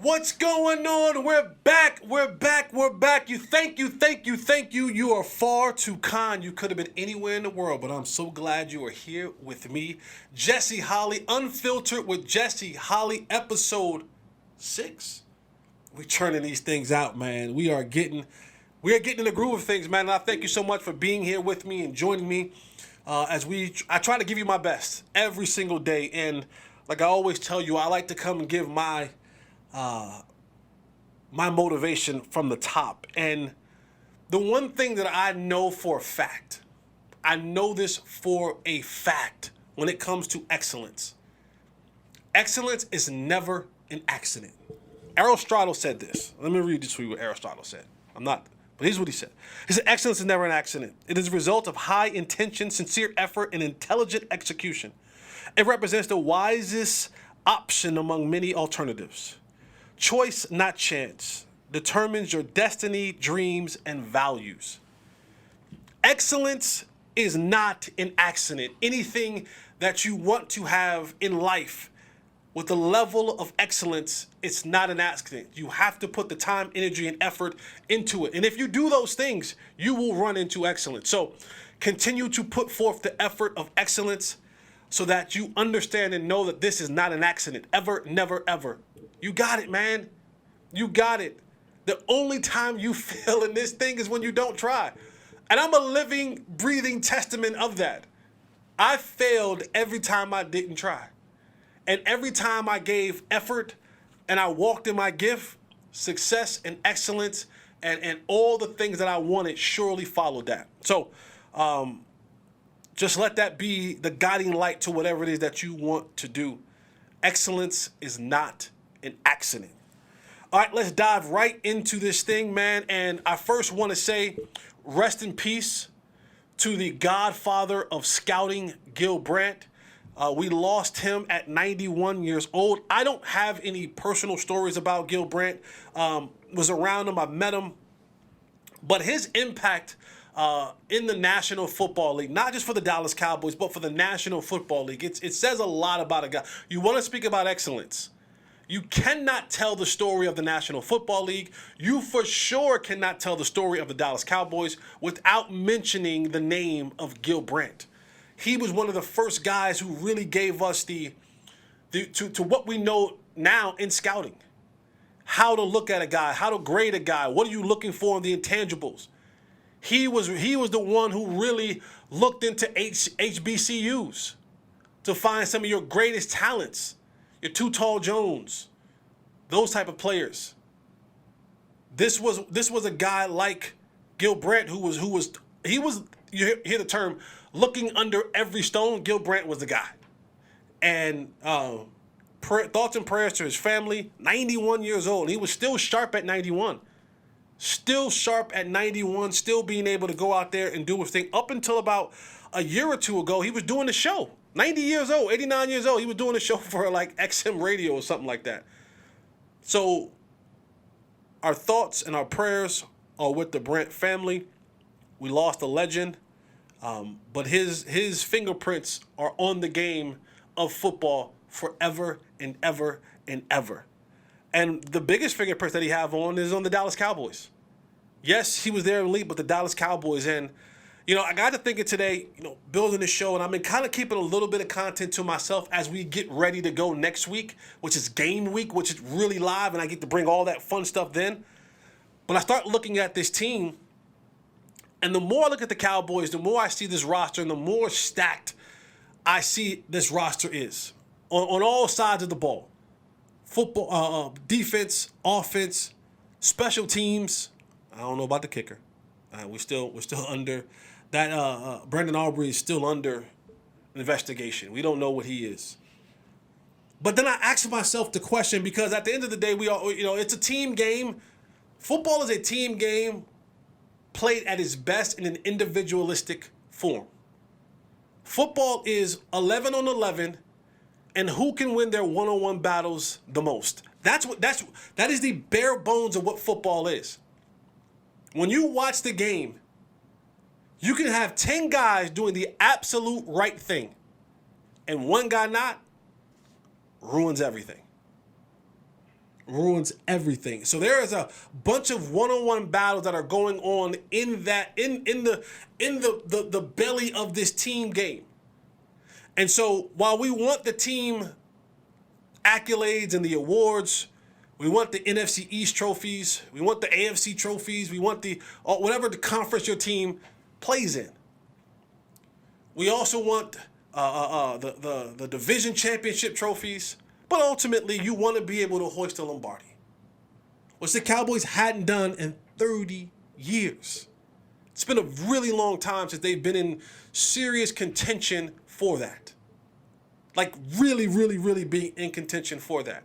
What's going on? We're back. Thank you. You are far too kind. You could have been anywhere in the world, but I'm so glad you are here with me. Jesse Holley, Unfiltered with Jesse Holley, episode 6. We're churning these things out, man. We are getting in the groove of things, man. And I thank you so much for being here with me and joining me as I try to give you my best every single day. And like I always tell you, I like to come and give my motivation from the top. And the one thing that I know for a fact, when it comes to excellence is never an accident. Aristotle said this. Let me read this for you what Aristotle said. But here's what he said. He said, excellence is never an accident. It is a result of high intention, sincere effort, and intelligent execution. It represents the wisest option among many alternatives. Choice, not chance, determines your destiny, dreams, and values. Excellence is not an accident. Anything that you want to have in life with the level of excellence, it's not an accident. You have to put the time, energy, and effort into it. And if you do those things, you will run into excellence. So continue to put forth the effort of excellence so that you understand and know that this is not an accident. Ever, never, ever. You got it, man. You got it. The only time you fail in this thing is when you don't try. And I'm a living, breathing testament of that. I failed every time I didn't try. And every time I gave effort and I walked in my gift, success and excellence and all the things that I wanted surely followed that. So just let that be the guiding light to whatever it is that you want to do. Excellence is not an accident. All right, let's dive right into this thing, man. And I first want to say rest in peace to the godfather of scouting, Gil Brandt. We lost him at 91 years old. I don't have any personal stories about Gil Brandt. Was around him, I met him. But his impact in the National Football League, not just for the Dallas Cowboys, but for the National Football League, it says a lot about a guy. You want to speak about excellence. You cannot tell the story of the National Football League. You for sure cannot tell the story of the Dallas Cowboys without mentioning the name of Gil Brandt. He was one of the first guys who really gave us to what we know now in scouting. How to look at a guy, how to grade a guy, what are you looking for in the intangibles? He was the one who really looked into HBCUs to find some of your greatest talents. Your Too Tall Jones, those type of players. This was a guy like Gil Brandt who was you hear the term looking under every stone. Gil Brandt was the guy, and thoughts and prayers to his family. 91 years old, he was still sharp at 91. Still sharp at 91, still being able to go out there and do his thing. Up until about a year or two ago, he was doing the show. 90 years old, 89 years old, he was doing a show for like XM Radio or something like that. So our thoughts and our prayers are with the Brandt family. We lost a legend, but his fingerprints are on the game of football forever and ever and ever. And the biggest fingerprints that he have on is on the Dallas Cowboys. Yes, he was there in elite, but the Dallas Cowboys. And I got to thinking today, building this show, and I've been kind of keeping a little bit of content to myself as we get ready to go next week, which is game week, which is really live, and I get to bring all that fun stuff then. But I start looking at this team, and the more I look at the Cowboys, the more I see this roster, and the more stacked I see this roster is on all sides of the ball. Football, defense, offense, special teams. I don't know about the kicker. We're still under that. Brendan Aubrey is still under investigation. We don't know what he is. But then I ask myself the question, because at the end of the day, it's a team game. Football is a team game played at its best in an individualistic form. Football is 11 on 11, and who can win their one-on-one battles the most? That is the bare bones of what football is. When you watch the game, you can have 10 guys doing the absolute right thing, and one guy not, ruins everything. ruins everything. So there is a bunch of one-on-one battles that are going on in the belly of this team game. And so while we want the team accolades and the awards, we want the NFC East trophies, we want the AFC trophies, we want the whatever the conference your team plays in. We also want the division championship trophies, but ultimately you want to be able to hoist the Lombardi, which the Cowboys hadn't done in 30 years. It's been a really long time since they've been in serious contention for that. Like really, really, really being in contention for that.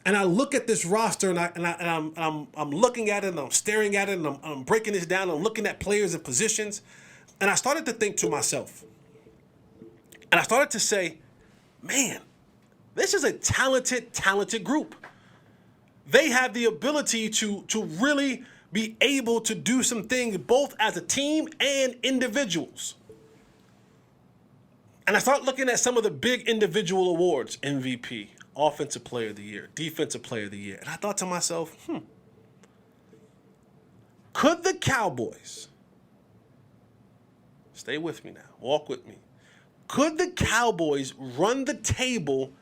And I look at this roster and I'm looking at it and I'm staring at it and I'm breaking this down. I'm looking at players and positions. And I started to think to myself, and I started to say, man, this is a talented group. They have the ability to really be able to do some things both as a team and individuals. And I started looking at some of the big individual awards, MVP, Offensive Player of the Year, Defensive Player of the Year. And I thought to myself, could the Cowboys, stay with me now, walk with me, could the Cowboys run the table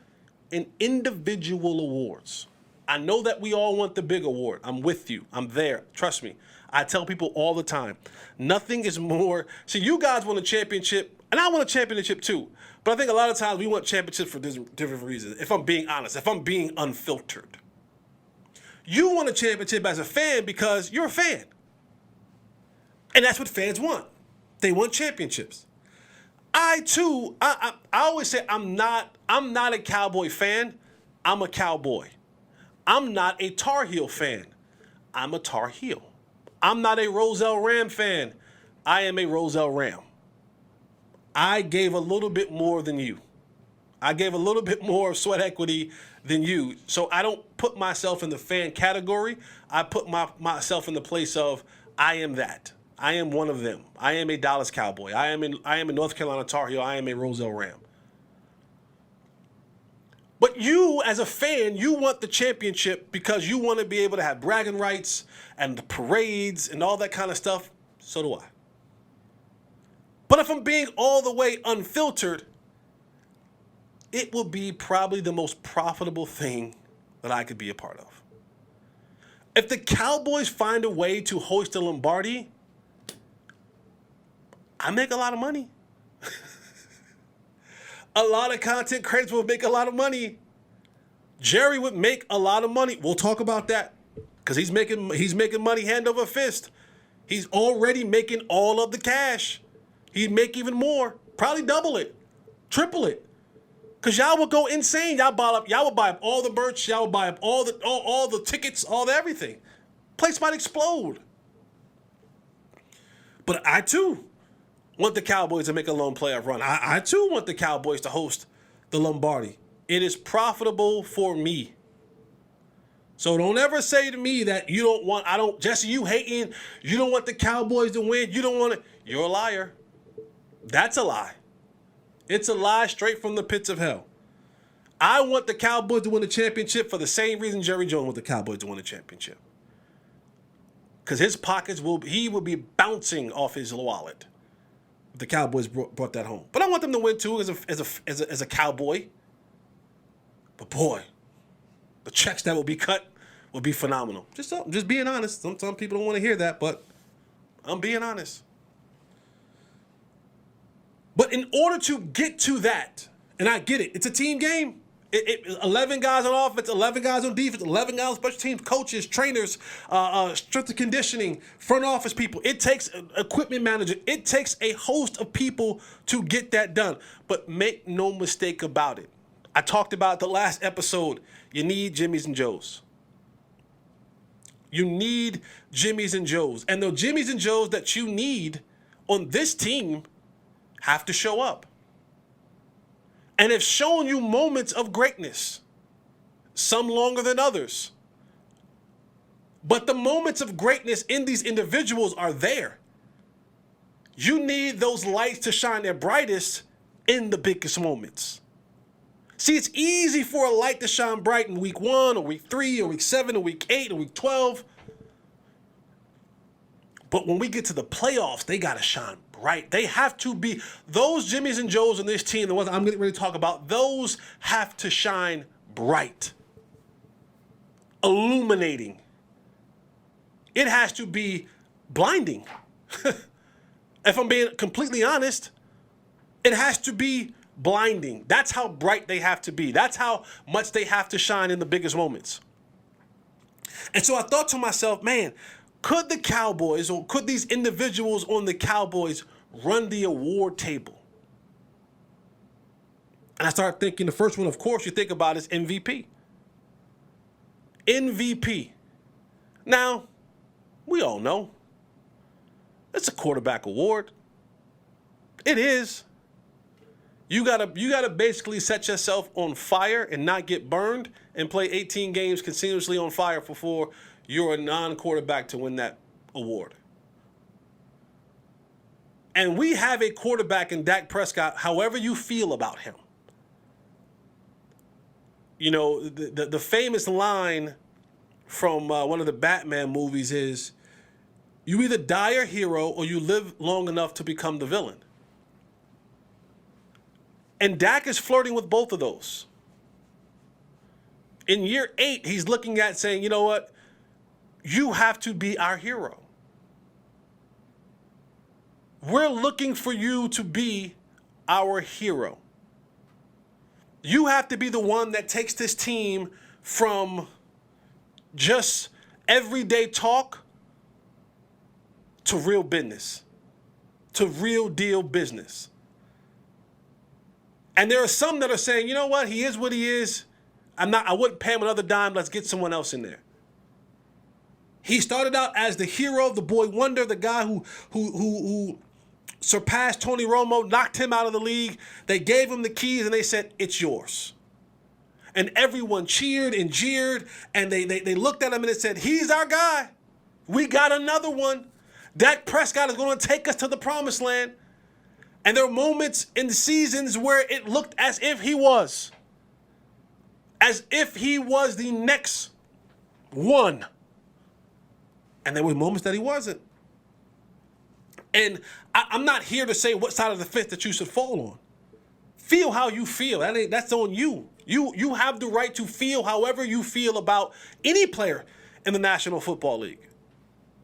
in individual awards? I know that we all want the big award. I'm with you. I'm there. Trust me. I tell people all the time, nothing is more. See, you guys want a championship, and I want a championship too. But I think a lot of times we want championships for different reasons. If I'm being honest, if I'm being unfiltered. You want a championship as a fan because you're a fan. And that's what fans want. They want championships. I always say I'm not a Cowboy fan. I'm a Cowboy. I'm not a Tar Heel fan. I'm a Tar Heel. I'm not a Roselle Ram fan. I am a Roselle Ram. I gave a little bit more than you. I gave a little bit more sweat equity than you. So I don't put myself in the fan category. I put myself in the place of I am that. I am one of them. I am a Dallas Cowboy. I am a North Carolina Tar Heel. I am a Roselle Ram. But you, as a fan, you want the championship because you want to be able to have bragging rights and the parades and all that kind of stuff. So do I. But if I'm being all the way unfiltered, it will be probably the most profitable thing that I could be a part of. If the Cowboys find a way to hoist a Lombardi, I make a lot of money. A lot of content creators will make a lot of money. Jerry would make a lot of money. We'll talk about that because he's making money hand over fist. He's already making all of the cash. He'd make even more, probably double it, triple it, because y'all would go insane. Y'all would buy up all the merch. Y'all would buy up all the tickets, all the everything. Place might explode. But I too want the Cowboys to make a lone playoff run. I too want the Cowboys to host the Lombardi. It is profitable for me. So don't ever say to me that you don't want, Jesse, you hating, you don't want the Cowboys to win, you don't want it. You're a liar. That's a lie. It's a lie straight from the pits of hell. I want the Cowboys to win the championship for the same reason Jerry Jones wants the Cowboys to win the championship. Because his pockets he will be bouncing off his wallet. The Cowboys brought that home. But I want them to win too as a Cowboy. But boy, the checks that will be cut will be phenomenal. Just being honest. Some people don't want to hear that, but I'm being honest. But in order to get to that, and I get it, it's a team game. 11 guys on offense, 11 guys on defense, 11 guys on special teams, coaches, trainers, strength and conditioning, front office people. It takes an equipment manager. It takes a host of people to get that done. But make no mistake about it. I talked about the last episode. You need Jimmys and Joes. You need Jimmys and Joes. And the Jimmys and Joes that you need on this team have to show up. And have shown you moments of greatness, some longer than others. But the moments of greatness in these individuals are there. You need those lights to shine their brightest in the biggest moments. See, it's easy for a light to shine bright in week 1 or week 3 or week 7 or week 8 or week 12. But when we get to the playoffs, they got to shine bright. They have to be, those Jimmys and Joes in this team, the ones I'm getting ready to talk about, those have to shine bright. Illuminating. It has to be blinding. If I'm being completely honest, it has to be blinding. That's how bright they have to be. That's how much they have to shine in the biggest moments. And so I thought to myself, man, could the Cowboys or could these individuals on the Cowboys run the award table? And I started thinking, the first one, of course, you think about is MVP. MVP. Now, we all know it's a quarterback award. It is. You gotta basically set yourself on fire and not get burned and play 18 games continuously on fire before you're a non-quarterback to win that award. And we have a quarterback in Dak Prescott, however you feel about him. You know, the famous line from one of the Batman movies is, you either die a hero or you live long enough to become the villain. And Dak is flirting with both of those. In year 8, he's looking at saying, you know what? You have to be our hero. We're looking for you to be our hero. You have to be the one that takes this team from just everyday talk to real business, to real deal business. And there are some that are saying, you know what, he is what he is. I wouldn't pay him another dime. Let's get someone else in there. He started out as the hero, the boy wonder, the guy who surpassed Tony Romo, knocked him out of the league. They gave him the keys and they said, it's yours. And everyone cheered and jeered, and they looked at him and they said, he's our guy. We got another one. Dak Prescott is going to take us to the promised land. And there were moments in the seasons where it looked as if he was. As if he was the next one. And there were moments that he wasn't. And I'm not here to say what side of the fence that you should fall on. Feel how you feel. That's on you. You have the right to feel however you feel about any player in the National Football League.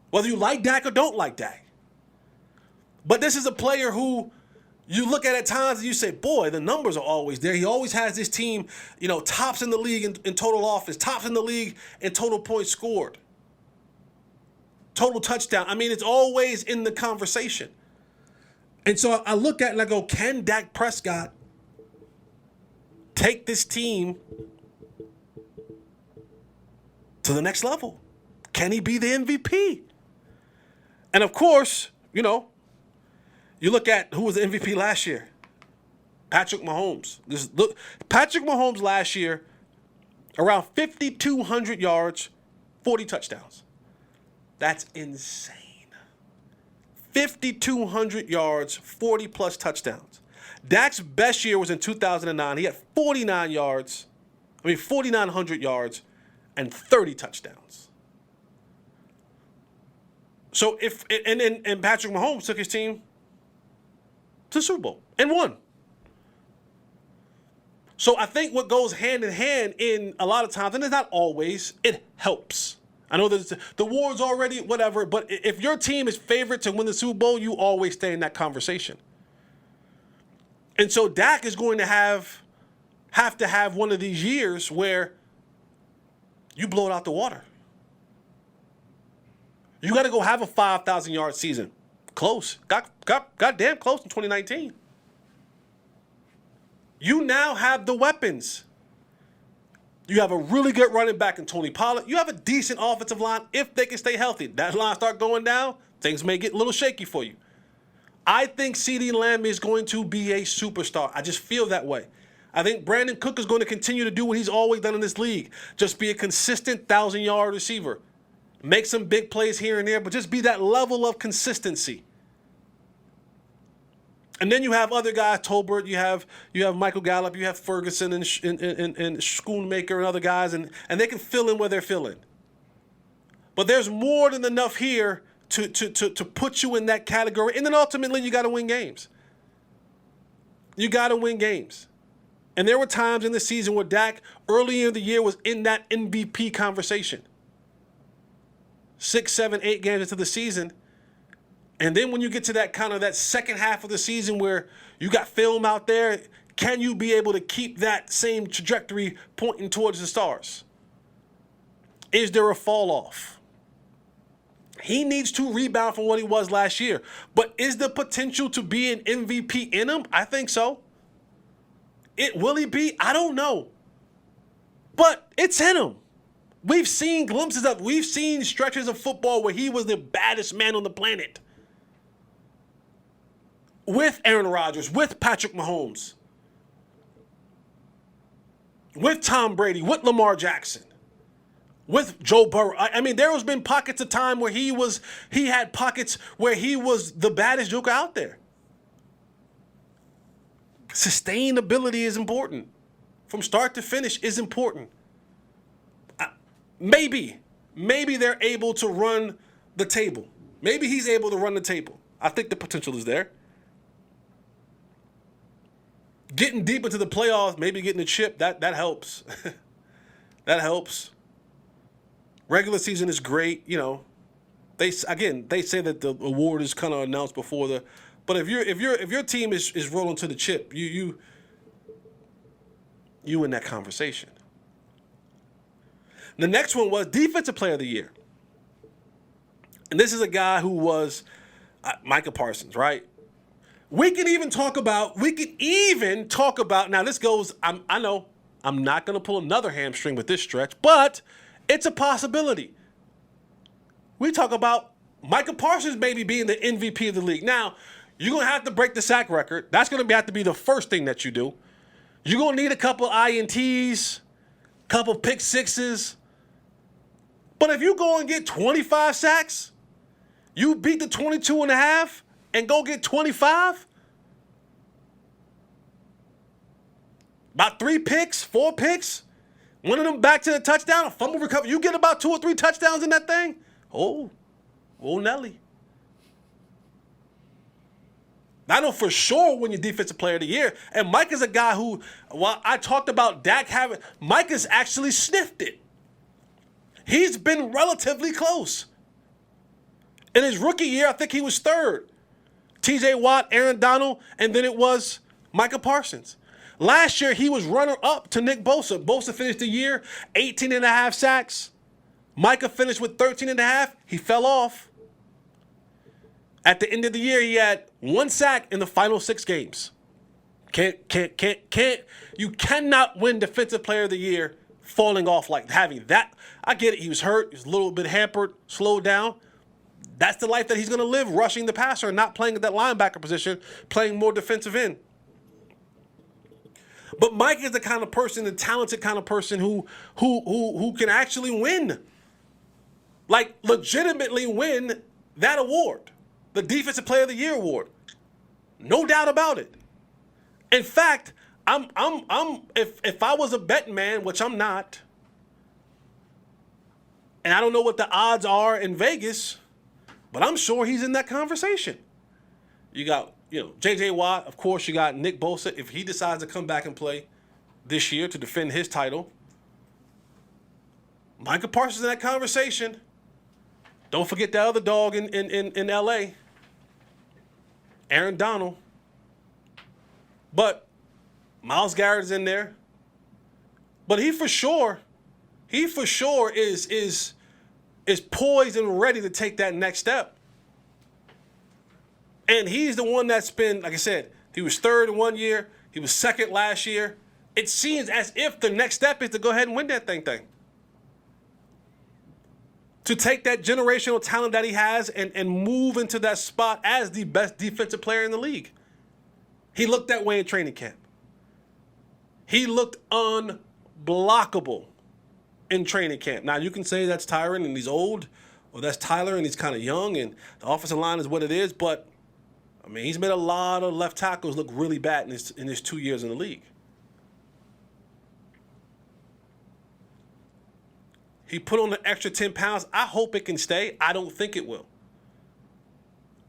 Whether you like Dak or don't like Dak. But this is a player who you look at times and you say, boy, the numbers are always there. He always has this team, tops in the league in total offense, tops in the league in total points scored, total touchdown. I mean, it's always in the conversation. And so I look at it and I go, can Dak Prescott take this team to the next level? Can he be the MVP? And of course, you look at who was the MVP last year. Patrick Mahomes. Patrick Mahomes last year, around 5,200 yards, 40 touchdowns. That's insane. 5,200 yards, 40-plus touchdowns. Dak's best year was in 2009. He had 4,900 yards and 30 touchdowns. So and Patrick Mahomes took his team to the Super Bowl and won. So I think what goes hand in hand in a lot of times, and it's not always, it helps. I know that the award's already whatever, but if your team is favored to win the Super Bowl, you always stay in that conversation. And so Dak is going to have to have one of these years where you blow it out the water. You got to go have a 5,000-yard season. Close. Got damn close in 2019. You now have the weapons. You have a really good running back in Tony Pollard. You have a decent offensive line if they can stay healthy. That line start going down, things may get a little shaky for you. I think CeeDee Lamb is going to be a superstar. I just feel that way. I think Brandon Cook is going to continue to do what he's always done in this league. Just be a consistent 1,000-yard receiver. Make some big plays here and there, but just be that level of consistency. And then you have other guys, Tolbert, you have Michael Gallup, you have Ferguson and Schoonmaker and other guys, and they can fill in where they're filling. But there's more than enough here to put you in that category. And then ultimately you got to win games. You got to win games. And there were times in the season where Dak early in the year was in that MVP conversation. 6, 7, 8 games into the season. And then when you get to that kind of that second half of the season where you got film out there, can you be able to keep that same trajectory pointing towards the stars? Is there a fall off? He needs to rebound from what he was last year. But is the potential to be an MVP in him? I think so. Will he be? I don't know. But it's in him. We've seen glimpses of, we've seen stretches of football where he was the baddest man on the planet. With Aaron Rodgers, with Patrick Mahomes, with Tom Brady, with Lamar Jackson, with Joe Burrow. I mean, there has been pockets of time where he had pockets where he was the baddest joker out there. Sustainability is important. From start to finish is important. Maybe they're able to run the table. Maybe he's able to run the table. I think the potential is there. Getting deep into the playoffs, maybe getting a chip, that helps. That helps. Regular season is great, you know. They say that the award is kind of announced before the, but if your team is rolling to the chip, you in that conversation. The next one was Defensive Player of the Year. And this is a guy who was Micah Parsons, right? We can even talk about, now this goes, I know, I'm not going to pull another hamstring with this stretch, but it's a possibility. We talk about Micah Parsons maybe being the MVP of the league. Now, you're going to have to break the sack record. That's going to have to be the first thing that you do. You're going to need a couple INTs, couple pick sixes. But if you go and get 25 sacks, you beat the 22 and a half and go get 25, about 3 picks, 4 picks, one of them back to the touchdown, a fumble recovery, you get about 2 or 3 touchdowns in that thing. Oh Nelly. I know for sure when you're Defensive Player of the Year. And Mike is a guy who, while I talked about Dak having, Mike has actually sniffed it. He's been relatively close. In his rookie year, I think he was third. T.J. Watt, Aaron Donald, and then it was Micah Parsons. Last year, he was runner-up to Nick Bosa. Bosa finished the year 18 and a half sacks. Micah finished with 13 and a half. He fell off. At the end of the year, he had 1 sack in the final 6 games. You cannot win Defensive Player of the Year falling off like having that. I get it. He was hurt. He was a little bit hampered, slowed down. That's the life that he's going to live, rushing the passer and not playing at that linebacker position, playing more defensive end. But Mike is the kind of person, the talented kind of person who can actually win. Like, legitimately win that award. The Defensive Player of the Year award. No doubt about it. In fact, if I was a betting man, which I'm not, and I don't know what the odds are in Vegas, but I'm sure he's in that conversation. You got, J.J. Watt, of course, you got Nick Bosa. If he decides to come back and play this year to defend his title, Micah Parsons in that conversation. Don't forget the other dog in L.A., Aaron Donald. But Myles Garrett is in there. But he for sure is poised and ready to take that next step. And he's the one that's been, like I said, he was third in 1 year. He was second last year. It seems as if the next step is to go ahead and win that thing. To take that generational talent that he has and move into that spot as the best defensive player in the league. He looked that way in training camp. He looked unblockable in training camp. Now, you can say that's Tyron and he's old, or that's Tyler and he's kind of young, and the offensive line is what it is, but I mean, he's made a lot of left tackles look really bad in his 2 years in the league. He put on an extra 10 pounds. I hope it can stay. I don't think it will.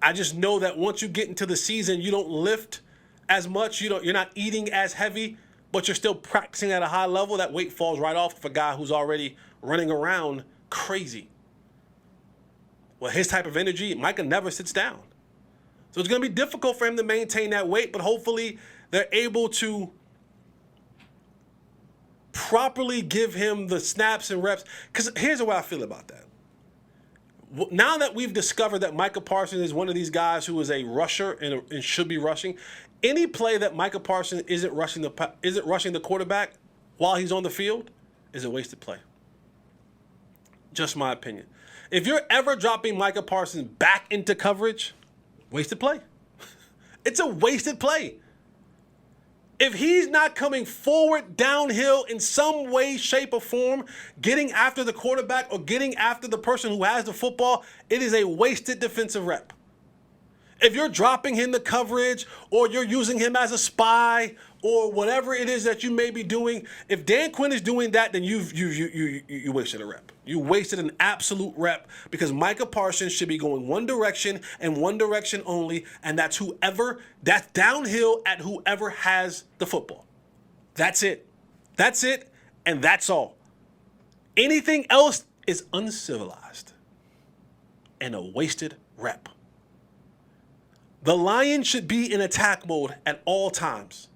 I just know that once you get into the season, you don't lift as much. You're not eating as heavy, but you're still practicing at a high level. That weight falls right off of a guy who's already running around crazy. Well, his type of energy, Micah never sits down. So it's going to be difficult for him to maintain that weight, but hopefully they're able to properly give him the snaps and reps. Because here's the way I feel about that. Now that we've discovered that Micah Parsons is one of these guys who is a rusher and should be rushing, any play that Micah Parsons isn't rushing the quarterback while he's on the field is a wasted play. Just my opinion. If you're ever dropping Micah Parsons back into coverage, wasted play. It's a wasted play. If he's not coming forward downhill in some way, shape, or form, getting after the quarterback or getting after the person who has the football, it is a wasted defensive rep. If you're dropping him the coverage or you're using him as a spy or whatever it is that you may be doing, if Dan Quinn is doing that, then you wasted a rep. You wasted an absolute rep because Micah Parsons should be going one direction and one direction only, and that's downhill at whoever has the football. That's it. That's it, and that's all. Anything else is uncivilized and a wasted rep. The Lions should be in attack mode at all times.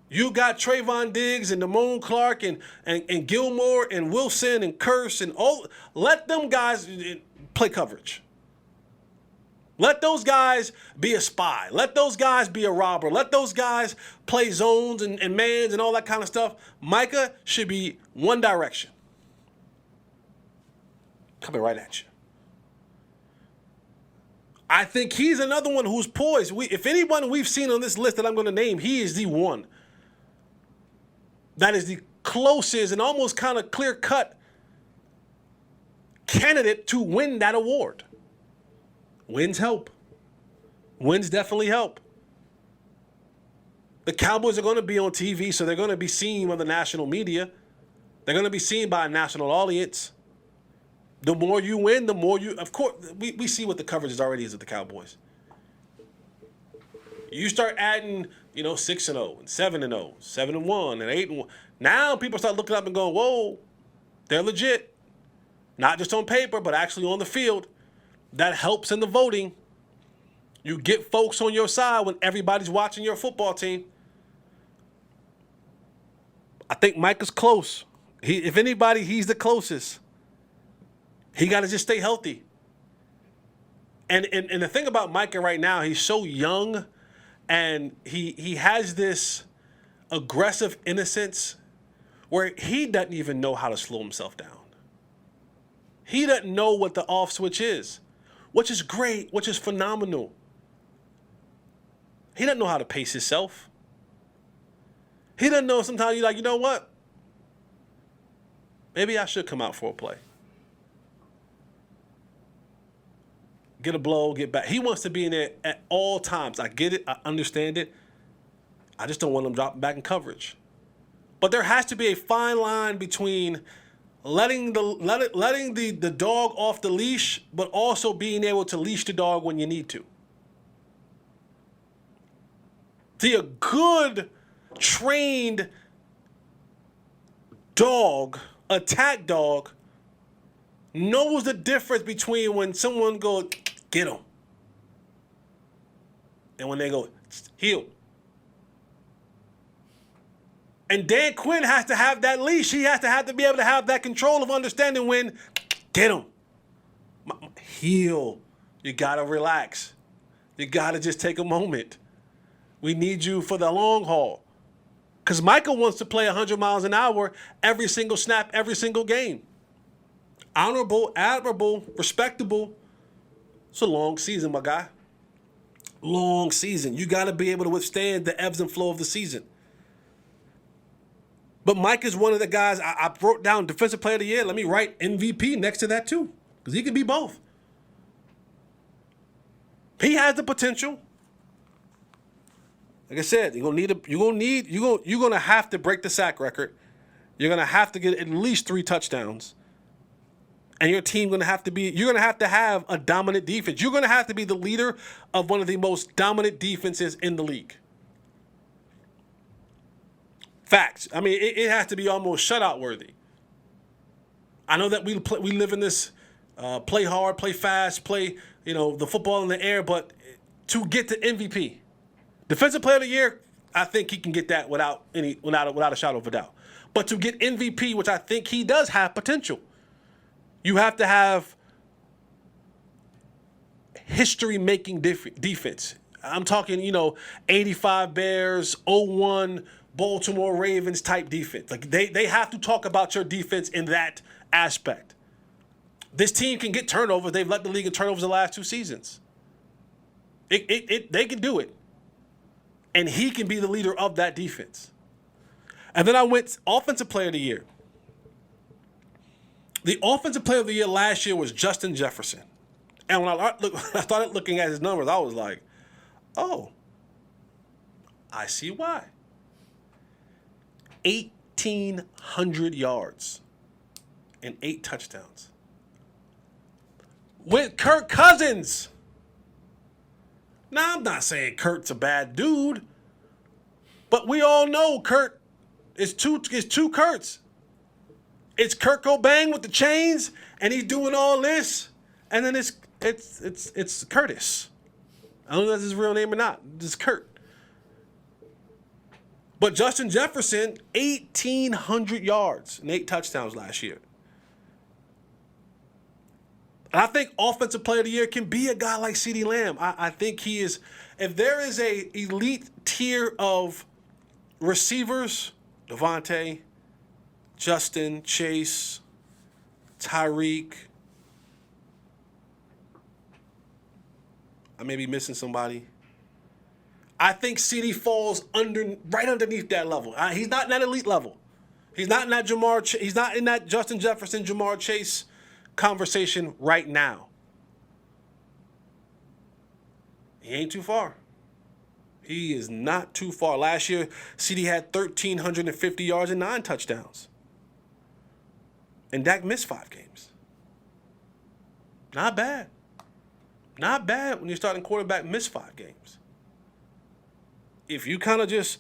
You got Trayvon Diggs and Damone Clark and Gilmore and Wilson and Curse and all. Let them guys play coverage. Let those guys be a spy. Let those guys be a robber. Let those guys play zones and mans and all that kind of stuff. Micah should be one direction. Coming right at you. I think he's another one who's poised. If anyone we've seen on this list that I'm going to name, he is the one that is the closest and almost kind of clear-cut candidate to win that award. Wins help. Wins definitely help. The Cowboys are going to be on TV, so they're going to be seen by the national media. They're going to be seen by a national audience. The more you win, the more you... Of course, we see what the coverage already is of the Cowboys. You start adding, 6-0, and 7-0, 7-1, and 8-1. Now people start looking up and going, whoa, they're legit. Not just on paper, but actually on the field. That helps in the voting. You get folks on your side when everybody's watching your football team. I think Micah's close. If anybody, he's the closest. He got to just stay healthy. And the thing about Micah right now, he's so young, and he has this aggressive innocence where he doesn't even know how to slow himself down. He doesn't know what the off switch is, which is great, which is phenomenal. He doesn't know how to pace himself. He doesn't know sometimes you're like, you know what? Maybe I should come out for a play. Get a blow, get back. He wants to be in there at all times. I get it. I understand it. I just don't want him dropping back in coverage. But there has to be a fine line between letting the dog off the leash, but also being able to leash the dog when you need to. See, a good, trained dog, attack dog, knows the difference between when someone goes, get him, and when they go, heel. And Dan Quinn has to have that leash. He has to be able to have that control of understanding when, get him. Heel. You got to relax. You got to just take a moment. We need you for the long haul. Because Micah wants to play 100 miles an hour every single snap, every single game. Honorable, admirable, respectable. It's a long season, my guy. Long season. You got to be able to withstand the ebbs and flow of the season. But Mike is one of the guys, I wrote down Defensive Player of the Year. Let me write MVP next to that too, because he could be both. He has the potential. Like I said, you're gonna have to break the sack record. You're gonna have to get at least 3 touchdowns. And your team you're gonna have to have a dominant defense. You're gonna have to be the leader of one of the most dominant defenses in the league. Facts. I mean, it has to be almost shutout worthy. I know that we live in this play hard, play fast, play the football in the air, but to get to MVP, Defensive Player of the Year, I think he can get that without a shadow of a doubt. But to get MVP, which I think he does have potential, you have to have history-making defense. I'm talking, 85 Bears, 01 Baltimore Ravens type defense. Like they have to talk about your defense in that aspect. This team can get turnovers. They've led the league in turnovers the last 2 seasons. They can do it. And he can be the leader of that defense. And then I went Offensive Player of the Year. The Offensive Player of the Year last year was Justin Jefferson. And when I started looking at his numbers, I was like, oh, I see why. 1,800 yards and 8 touchdowns. With Kirk Cousins. Now, I'm not saying Kurt's a bad dude, but we all know Kurt is two Kurts. It's Kurt Cobain with the chains, and he's doing all this, and then it's Curtis. I don't know if that's his real name or not. It's Kurt. But Justin Jefferson, 1,800 yards and 8 touchdowns last year. And I think Offensive Player of the Year can be a guy like CeeDee Lamb. I think he is. If there is a elite tier of receivers, Devontae, Justin, Chase, Tyreek. I may be missing somebody. I think CeeDee falls right underneath that level. He's not in that elite level. He's not in that He's not in that Justin Jefferson, Jamar Chase conversation right now. He ain't too far. He is not too far. Last year, CeeDee had 1,350 yards and 9 touchdowns. And Dak missed 5 games. Not bad. Not bad when your starting quarterback missed 5 games. If you kind of just,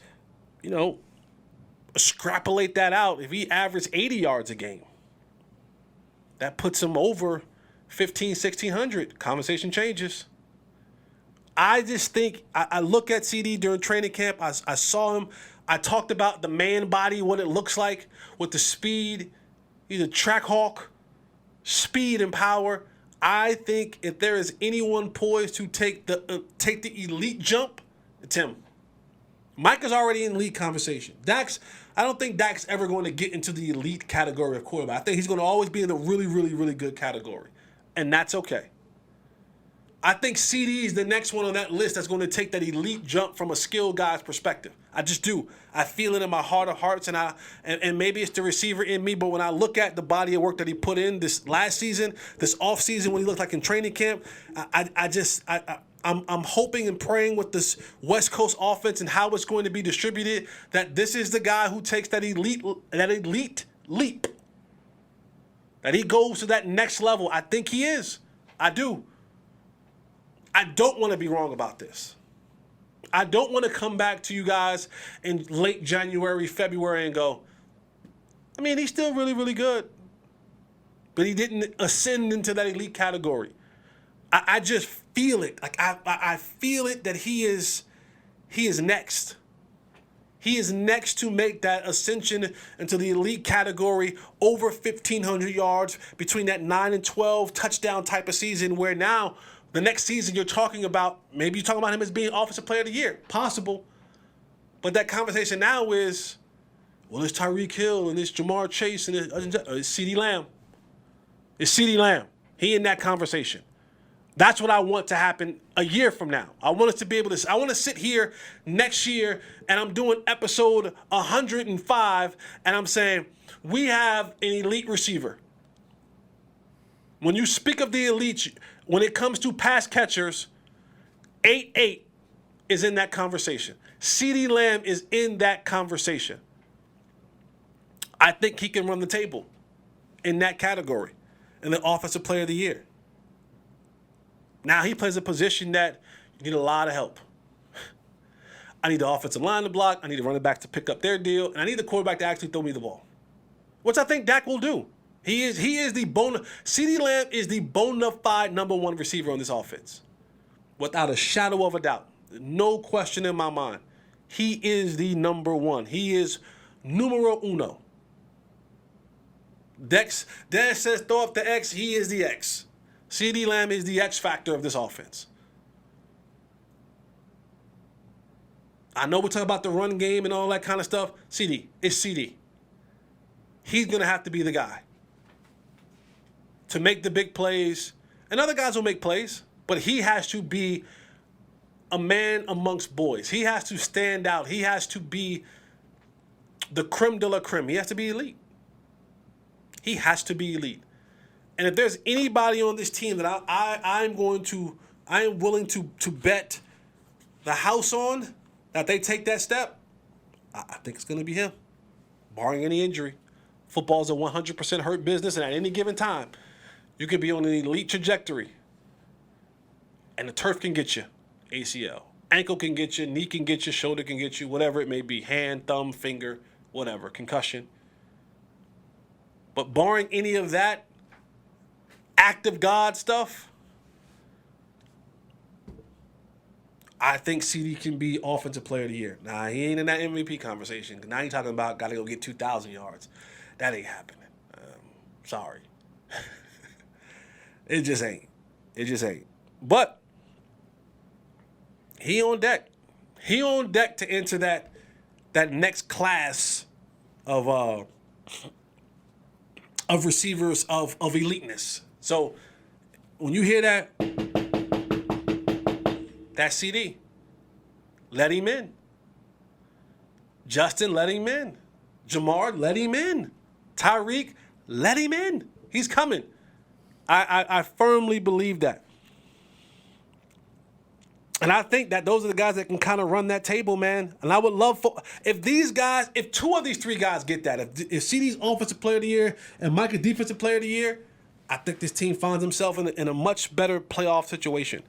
extrapolate that out, if he averaged 80 yards a game, that puts him over 1,600. Conversation changes. I just think, I look at CeeDee during training camp. I saw him. I talked about the man body, what it looks like with the speed. He's a track hawk, speed and power. I think if there is anyone poised to take the elite jump, it's him. Micah's already in elite conversation. I don't think Dak's ever going to get into the elite category of quarterback. I think he's going to always be in the really, really, really good category. And that's okay. I think CeeDee is the next one on that list that's going to take that elite jump from a skilled guy's perspective. I just do. I feel it in my heart of hearts, and maybe it's the receiver in me, but when I look at the body of work that he put in this last season, this offseason, what he looked like in training camp, I'm hoping and praying with this West Coast offense and how it's going to be distributed that this is the guy who takes that elite leap, that he goes to that next level. I think he is. I do. I don't want to be wrong about this. I don't want to come back to you guys in late January, February and go, he's still really, really good, but he didn't ascend into that elite category. I just feel it. Like I feel it that he is next. He is next to make that ascension into the elite category, over 1,500 yards, between that 9 and 12 touchdown type of season, where now the next season you're talking about, maybe you're talking about him as being Offensive Player of the Year. Possible. But that conversation now is, well, it's Tyreek Hill and it's Jamar Chase and it's CeeDee Lamb. It's CeeDee Lamb. He in that conversation. That's what I want to happen a year from now. I want us to be able to, I want to sit here next year and I'm doing episode 105 and I'm saying, we have an elite receiver. When you speak of the elite, when it comes to pass catchers, 8-8 is in that conversation. CeeDee Lamb is in that conversation. I think he can run the table in that category, in the Offensive Player of the Year. Now, he plays a position that you need a lot of help. I need the offensive line to block. I need the running back to pick up their deal. And I need the quarterback to actually throw me the ball, which I think Dak will do. CeeDee Lamb is the bona fide number one receiver on this offense, without a shadow of a doubt. No question in my mind. He is the number one. He is numero uno. Dad says throw up the X. He is the X. CeeDee Lamb is the X factor of this offense. I know we're talking about the run game and all that kind of stuff. CeeDee, it's CeeDee. He's going to have to be the guy to make the big plays. And other guys will make plays, but he has to be a man amongst boys. He has to stand out. He has to be the creme de la creme. He has to be elite. He has to be elite. And if there's anybody on this team that I am willing to bet the house on that they take that step, I think it's going to be him, barring any injury. Football's a 100% hurt business, and at any given time, you could be on an elite trajectory, and the turf can get you. ACL. Ankle can get you, knee can get you, shoulder can get you, whatever it may be, hand, thumb, finger, whatever, concussion. But barring any of that act of God stuff, I think CeeDee can be Offensive Player of the Year. Now, he ain't in that MVP conversation. Now you're talking about got to go get 2,000 yards. That ain't happening. Sorry. It just ain't. It just ain't. But he on deck. He on deck to enter that next class of receivers of eliteness. So when you hear that, that's CeeDee. Let him in. Justin, let him in. Jamar, let him in. Tyreek, let him in. He's coming. I firmly believe that. And I think that those are the guys that can kind of run that table, man. And I would love if two of these three guys get that, if CeeDee's Offensive Player of the Year and Micah Defensive Player of the Year, I think this team finds himself in a much better playoff situation.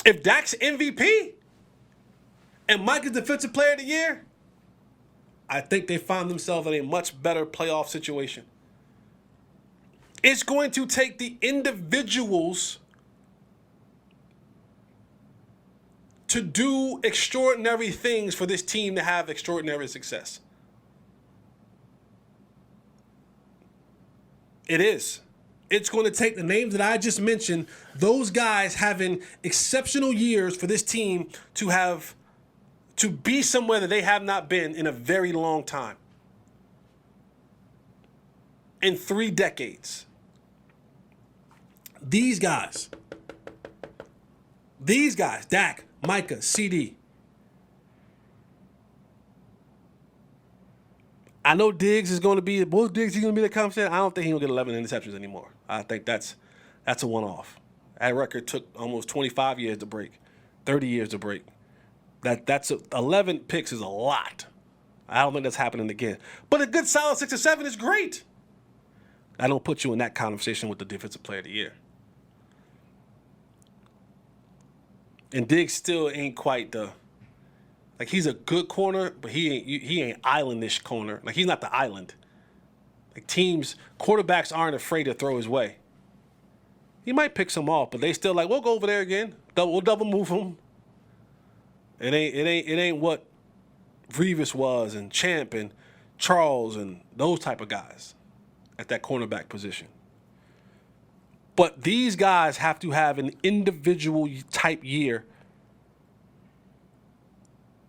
If Dak's MVP and Micah's Defensive Player of the Year, I think they find themselves in a much better playoff situation. It's going to take the individuals to do extraordinary things for this team to have extraordinary success. It is. It's going to take the names that I just mentioned, those guys having exceptional years for this team to be somewhere that they have not been in a very long time. In 3 decades. These guys, Dak, Micah, CeeDee. I know Diggs is going to be, Diggs is going to be the conversation. I don't think he's going to get 11 interceptions anymore. I think that's a one-off. That record took almost 25 years to break, 30 years to break. That's 11 picks is a lot. I don't think that's happening again. But a good solid 6 or 7 is great. I don't put you in that conversation with the Defensive Player of the Year. And Diggs still ain't quite he's a good corner, but he ain't islandish corner. Like, he's not the island. Like, quarterbacks aren't afraid to throw his way. He might pick some off, but they still like, we'll go over there again. We'll double move him. It ain't what Revis was and Champ and Charles and those type of guys at that cornerback position. But these guys have to have an individual type year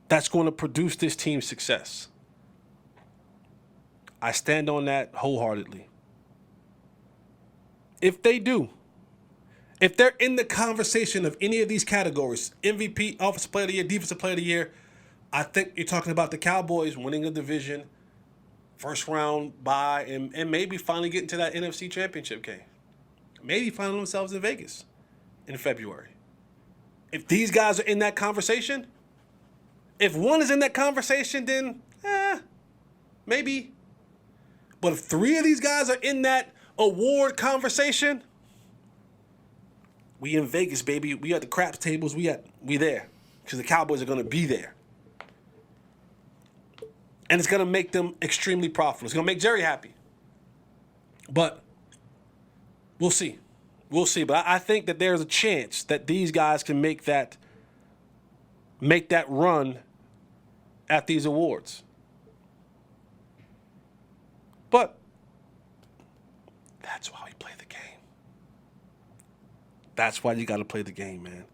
that's going to produce this team's success. I stand on that wholeheartedly. If they do, if they're in the conversation of any of these categories, MVP, Offensive Player of the Year, Defensive Player of the Year, I think you're talking about the Cowboys winning a division, first round bye, and maybe finally getting to that NFC Championship game. Maybe finding themselves in Vegas in February. If these guys are in that conversation, if one is in that conversation, then maybe. But if 3 of these guys are in that award conversation, we in Vegas, baby. We at the craps tables. We there because the Cowboys are going to be there. And it's going to make them extremely profitable. It's going to make Jerry happy. But we'll see. We'll see. But I think that there's a chance that these guys can make that run at these awards. But that's why we play the game. That's why you got to play the game, man.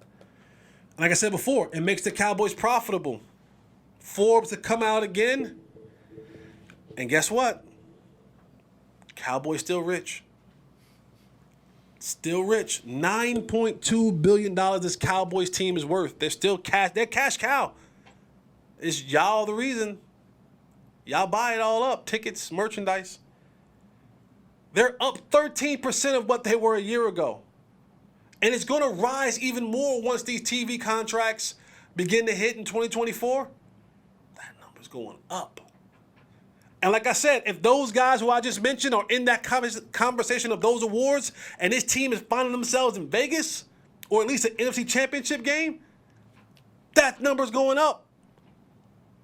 Like I said before, it makes the Cowboys profitable. Forbes to come out again. And guess what? Cowboys still rich. Still rich. $9.2 billion this Cowboys team is worth. They're still cash. They're cash cow. It's y'all the reason. Y'all buy it all up. Tickets, merchandise. They're up 13% of what they were a year ago. And it's going to rise even more once these TV contracts begin to hit in 2024. That number's going up. And like I said, if those guys who I just mentioned are in that conversation of those awards and this team is finding themselves in Vegas or at least an NFC Championship game, that number's going up.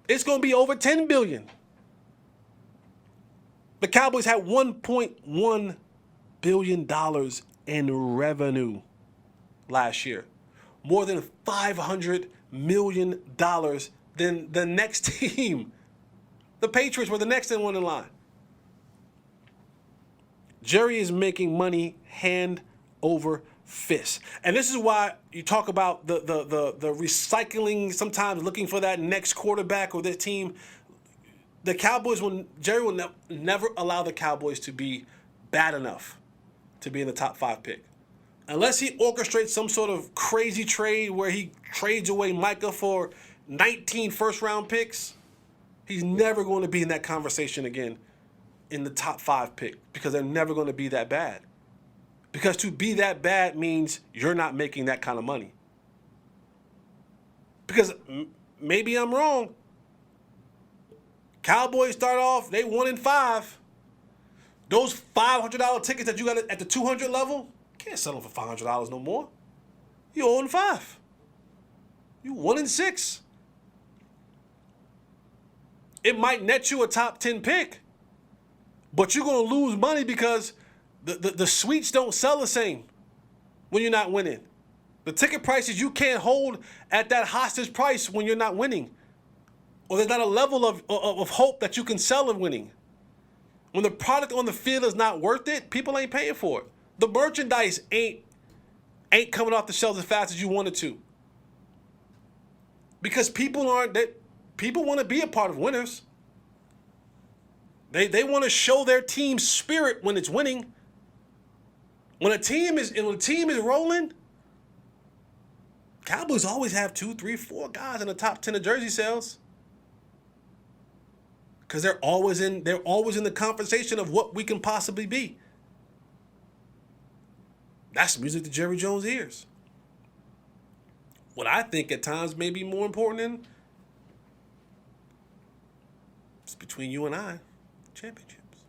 It's going to be over $10 billion. The Cowboys had $1.1 billion in revenue last year. More than $500 million than the next team. The Patriots were the next one in line. Jerry is making money hand over fist. And this is why you talk about the recycling, sometimes looking for that next quarterback or this team. The Cowboys Jerry will never allow the Cowboys to be bad enough to be in the top 5 pick. Unless he orchestrates some sort of crazy trade where he trades away Micah for 19 first-round picks, he's never going to be in that conversation again in the top 5 pick because they're never going to be that bad. Because to be that bad means you're not making that kind of money. Because maybe I'm wrong. Cowboys start off, they 1-5. Those $500 tickets that you got at the 200 level, can't sell them for $500 no more. You 0-5. You 1-6. It might net you a top 10 pick, but you're going to lose money because the suites don't sell the same when you're not winning. The ticket prices you can't hold at that hostage price when you're not winning. Or there's not a level of hope that you can sell of winning. When the product on the field is not worth it, people ain't paying for it. The merchandise ain't coming off the shelves as fast as you want it to. Because people want to be a part of winners. They want to show their team's spirit when it's winning. When a team is rolling, Cowboys always have 2, 3, 4 guys in the top 10 of jersey sales. Because they're always in the conversation of what we can possibly be. That's music to Jerry Jones' ears. What I think at times may be more important than it's between you and I, championships.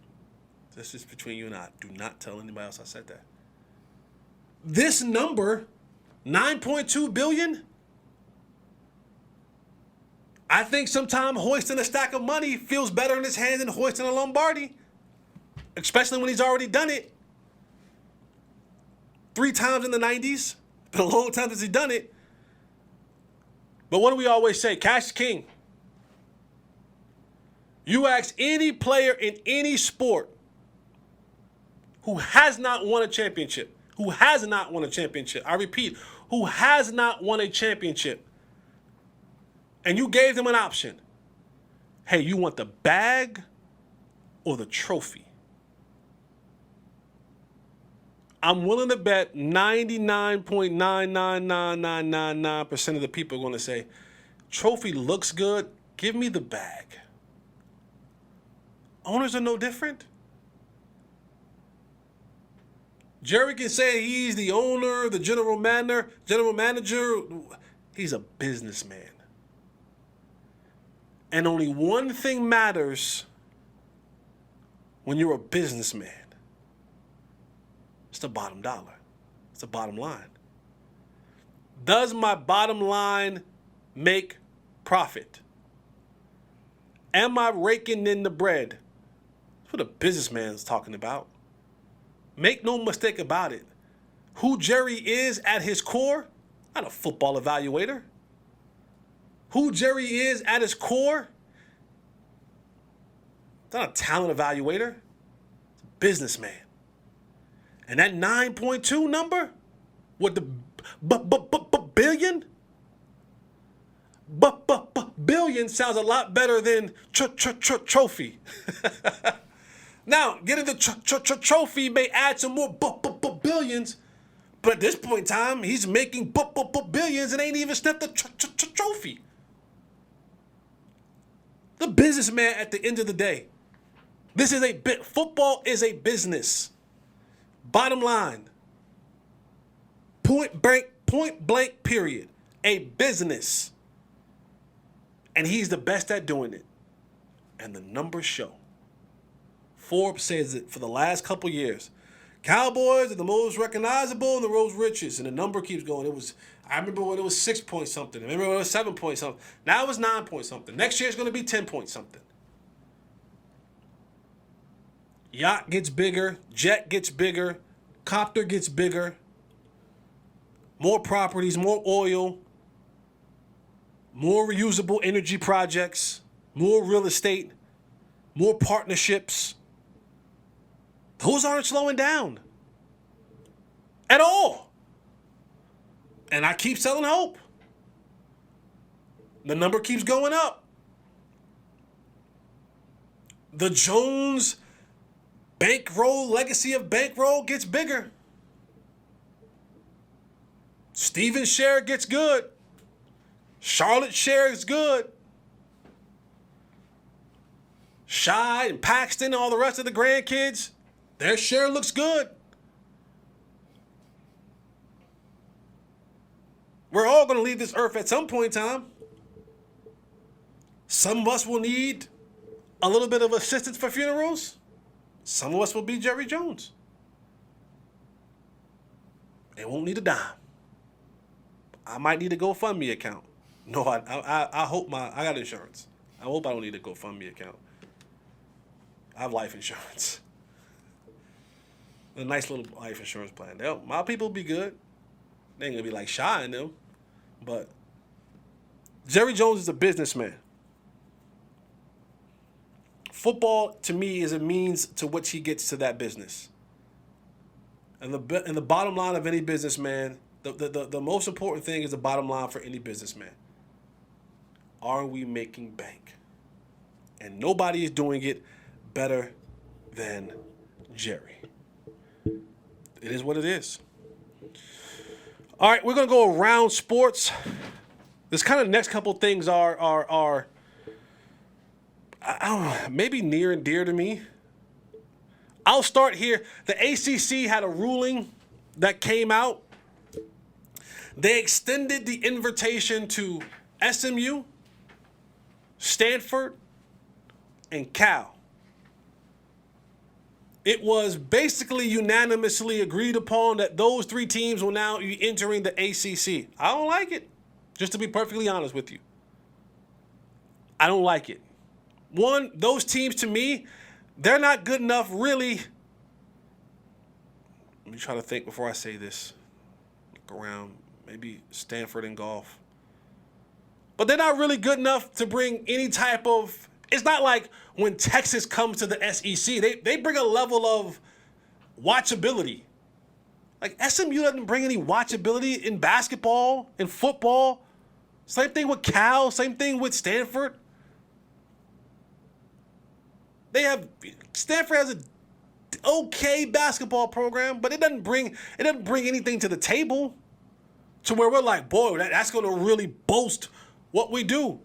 This is between you and I. Do not tell anybody else I said that. This number, $9.2 billion. I think sometimes hoisting a stack of money feels better in his hands than hoisting a Lombardi, especially when he's already done it 3 times in the 90s. Been a long time since he's done it. But what do we always say? Cash is king. You ask any player in any sport who has not won a championship, I repeat, who has not won a championship, and you gave them an option. Hey, you want the bag or the trophy? I'm willing to bet 99.999999% of the people are going to say, trophy looks good, give me the bag. Owners are no different. Jerry can say he's the owner, the general manager. He's a businessman. And only one thing matters when you're a businessman. It's the bottom dollar. It's the bottom line. Does my bottom line make profit? Am I raking in the bread? That's what a businessman's talking about. Make no mistake about it. Who Jerry is at his core, not a football evaluator. Who Jerry is at his core, not a talent evaluator. It's a businessman. And that 9.2 number with the billion, billion sounds a lot better than trophy. Now, getting the trophy may add some more billions, but at this point in time, he's making billions and ain't even sniffed the trophy. The businessman at the end of the day. This is football is a business. Bottom line. Point blank, period. A business. And he's the best at doing it. And the numbers show. Forbes says it for the last couple years. Cowboys are the most recognizable and the most richest. And the number keeps going. I remember when it was 6 point something. I remember when it was 7 point something. Now it's 9 point something. Next year it's going to be 10 point something. Yacht gets bigger. Jet gets bigger. Copter gets bigger. More properties, more oil. More reusable energy projects. More real estate. More partnerships. Those aren't slowing down. At all. And I keep selling hope. The number keeps going up. The Jones bankroll, legacy of bankroll gets bigger. Steven's share gets good. Charlotte's share is good. Shy and Paxton and all the rest of the grandkids, their share looks good. We're all going to leave this earth at some point in time. Some of us will need a little bit of assistance for funerals. Some of us will be Jerry Jones. They won't need a dime. I might need a GoFundMe account. No, I hope I got insurance. I hope I don't need a GoFundMe account. I have life insurance. A nice little life insurance plan. My people will be good. They ain't going to be like Shy in them. But Jerry Jones is a businessman. Football, to me, is a means to which he gets to that business. And the bottom line of any businessman, the most important thing is the bottom line for any businessman. Are we making bank? And nobody is doing it better than Jerry. It is what it is. All right, we're going to go around sports. This kind of next couple things are maybe near and dear to me. I'll start here. The ACC had a ruling that came out. They extended the invitation to SMU, Stanford, and Cal. It was basically unanimously agreed upon that those three teams will now be entering the ACC. I don't like it, just to be perfectly honest with you. I don't like it. One, those teams to me, they're not good enough really. Let me try to think before I say this. Look around, maybe Stanford and golf. But they're not really good enough to bring any type of... It's not like when Texas comes to the SEC, they bring a level of watchability. Like SMU doesn't bring any watchability in basketball, in football. Same thing with Cal, same thing with Stanford. Stanford has an okay basketball program, but it doesn't bring anything to the table to where we're like, boy, that's going to really boast what we do.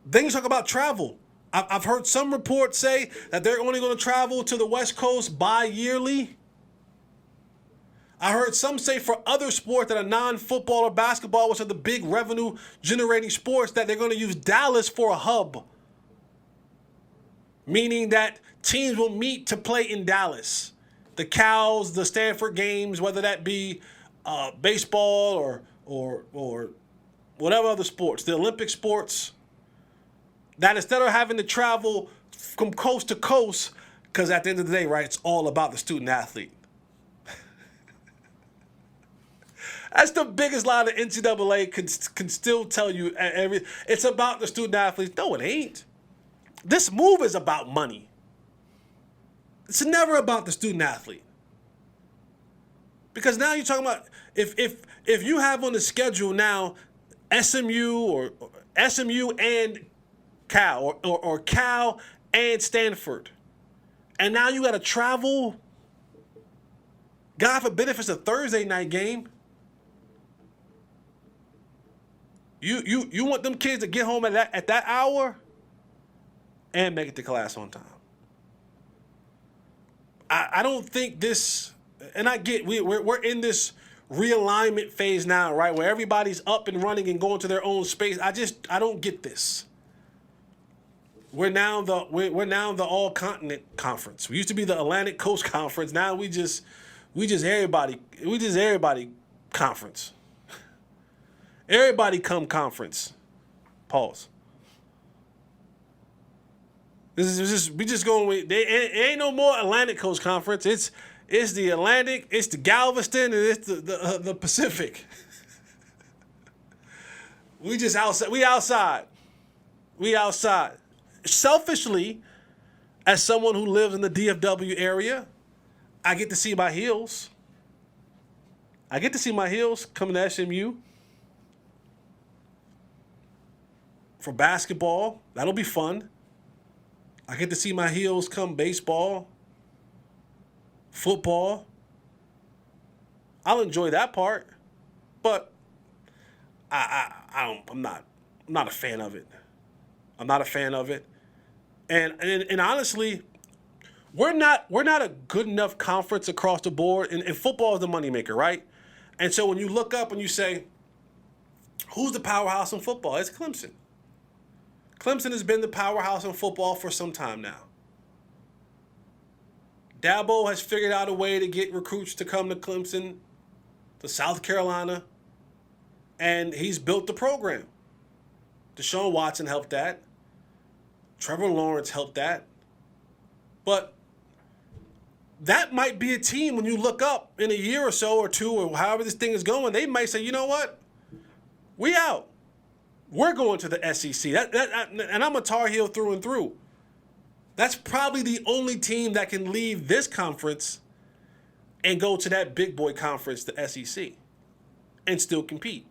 Then you talk about travel. I've heard some reports say that they're only going to travel to the West Coast bi-yearly. I heard some say for other sports that are non-football or basketball, which are the big revenue-generating sports, that they're going to use Dallas for a hub. Meaning that teams will meet to play in Dallas. The Cows, the Stanford games, whether that be baseball or whatever other sports, the Olympic sports, that instead of having to travel from coast to coast, because at the end of the day, right, it's all about the student athlete. That's the biggest lie the NCAA can still tell you. It's about the student athletes. No, it ain't. This move is about money. It's never about the student athlete. Because now you're talking about if you have on the schedule now SMU and Cal or Cal and Stanford, and now you got to travel. God forbid if it's a Thursday night game. You want them kids to get home at that hour and make it to class on time. I don't think this, and I get we're in this realignment phase now, right, where everybody's up and running and going to their own space. I don't get this. We're now the all continent conference. We used to be the Atlantic Coast Conference. Now we just everybody conference. Everybody come conference. Pause. We just going with it ain't no more Atlantic Coast Conference. It's the Atlantic, it's the Galveston, and it's the Pacific. We just outside. We outside. Selfishly, as someone who lives in the DFW area, I get to see my heels. Coming to SMU. For basketball, that'll be fun. I get to see my heels come baseball, football. I'll enjoy that part, but I'm not a fan of it. I'm not a fan of it. And honestly, we're not a good enough conference across the board. And football is the moneymaker, right? And so when you look up and you say, who's the powerhouse in football? It's Clemson. Clemson has been the powerhouse in football for some time now. Dabo has figured out a way to get recruits to come to Clemson, to South Carolina, and he's built the program. Deshaun Watson helped that. Trevor Lawrence helped that. But that might be a team when you look up in a year or so or two or however this thing is going, they might say, you know what? We out. We're going to the SEC. And I'm a Tar Heel through and through. That's probably the only team that can leave this conference and go to that big boy conference, the SEC, and still compete.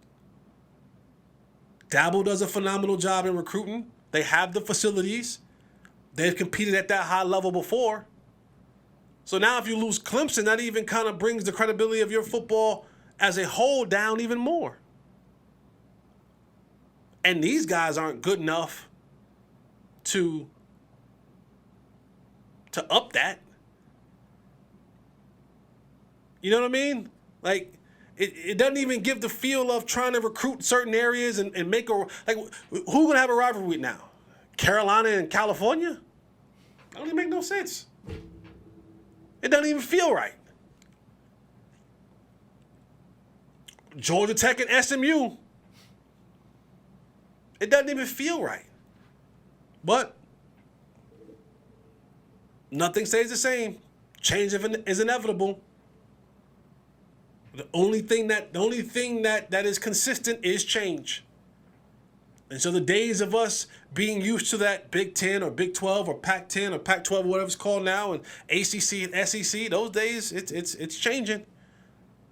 Dabo does a phenomenal job in recruiting. They have the facilities. They've competed at that high level before. So now if you lose Clemson, that even kind of brings the credibility of your football as a whole down even more. And these guys aren't good enough to up that. You know what I mean? Like, it doesn't even give the feel of trying to recruit certain areas and make a, like, who going to have a rivalry with now? Carolina and California? That don't even make no sense. It doesn't even feel right. Georgia Tech and SMU. It doesn't even feel right. But nothing stays the same. Change is inevitable. The only thing that is consistent is change. And so the days of us being used to that Big 10 or Big 12 or Pac-10 or Pac-12, whatever it's called now, and ACC and SEC, those days, it's changing.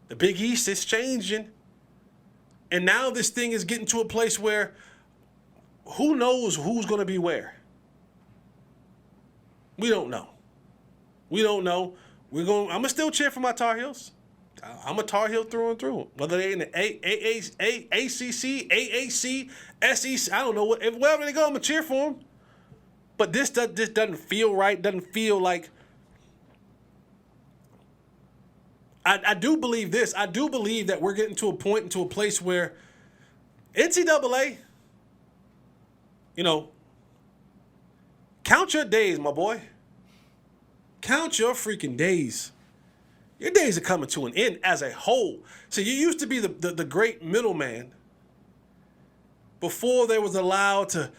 The Big East is changing. And now this thing is getting to a place where who knows who's going to be where? We don't know. I'm going to still cheer for my Tar Heels. I'm a Tar Heel through and through. Whether they're in the ACC, AAC, SEC, I don't know. Wherever they go, I'm going to cheer for them. But this doesn't feel right. Doesn't feel like. I do believe this. I do believe that we're getting to a point, into a place where NCAA, count your days, my boy. Count your freaking days. Your days are coming to an end as a whole. So you used to be the great middleman before they was allowed to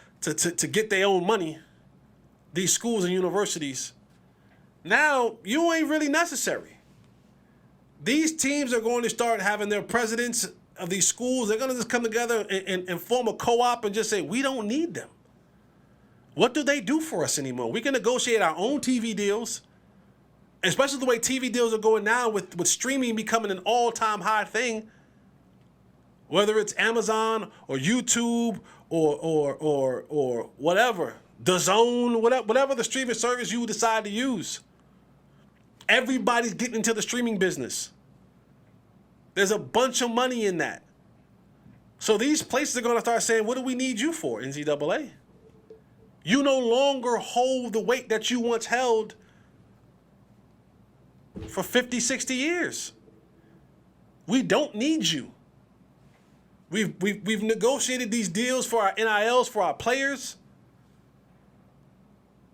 get their own money, these schools and universities. Now, you ain't really necessary. These teams are going to start having their presidents of these schools. They're going to just come together and form a co-op and just say, we don't need them. What do they do for us anymore? We can negotiate our own TV deals, especially the way TV deals are going now with streaming becoming an all-time high thing. Whether it's Amazon or YouTube or whatever, DAZN, whatever the streaming service you decide to use. Everybody's getting into the streaming business. There's a bunch of money in that. So these places are going to start saying, what do we need you for, NCAA? You no longer hold the weight that you once held for 50, 60 years. We don't need you. We've negotiated these deals for our NILs for our players.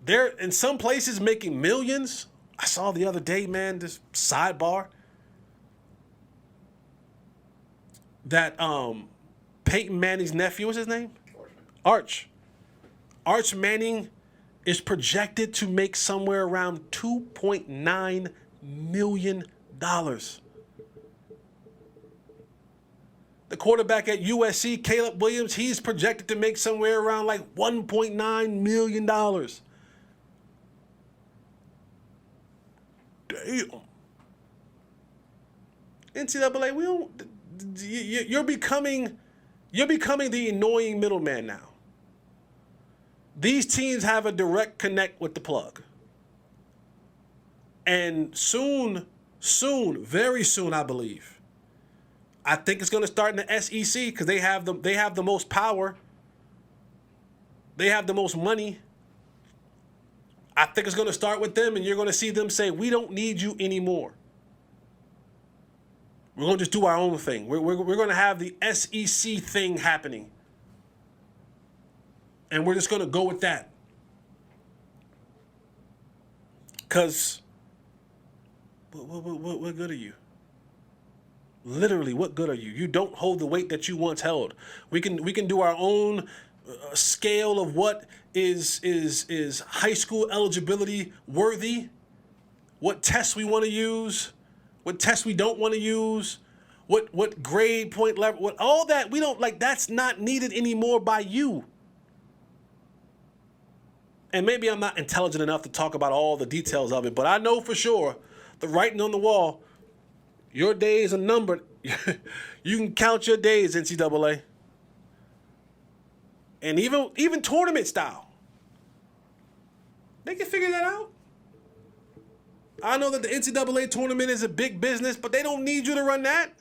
They're in some places making millions. I saw the other day, man, this sidebar that Peyton Manning's nephew, what's his name? Arch Manning is projected to make somewhere around $2.9 million. The quarterback at USC, Caleb Williams, he's projected to make somewhere around like $1.9 million. Damn. NCAA, we don't. You're becoming the annoying middleman now. These teams have a direct connect with the plug, and soon, very soon, I believe. I think it's going to start in the SEC because they have the most power. They have the most money. I think it's going to start with them, and you're going to see them say, we don't need you anymore. We're going to just do our own thing. We're going to have the SEC thing happening. And we're just going to go with that. Because what good are you? Literally, what good are you? You don't hold the weight that you once held. We can do our own scale of what is high school eligibility worthy, what tests we want to use, what tests we don't want to use, what grade point level, what all that we don't like. That's not needed anymore by you. And maybe I'm not intelligent enough to talk about all the details of it, but I know for sure the writing on the wall. Your days are numbered. You can count your days, NCAA. And even tournament style. They can figure that out. I know that the NCAA tournament is a big business, but they don't need you to run that.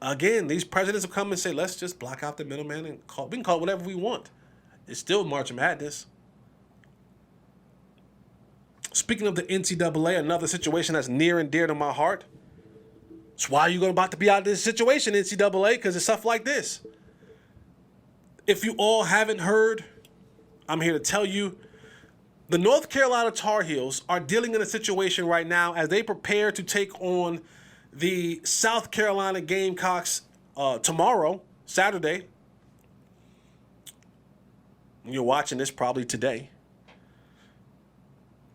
Again, these presidents will come and say, let's just block out the middleman and we can call it whatever we want. It's still March Madness. Speaking of the NCAA, another situation that's near and dear to my heart. That's why you're about to be out of this situation, NCAA, because it's stuff like this. If you all haven't heard, I'm here to tell you, the North Carolina Tar Heels are dealing in a situation right now as they prepare to take on the South Carolina Gamecocks tomorrow, Saturday. You're watching this probably today.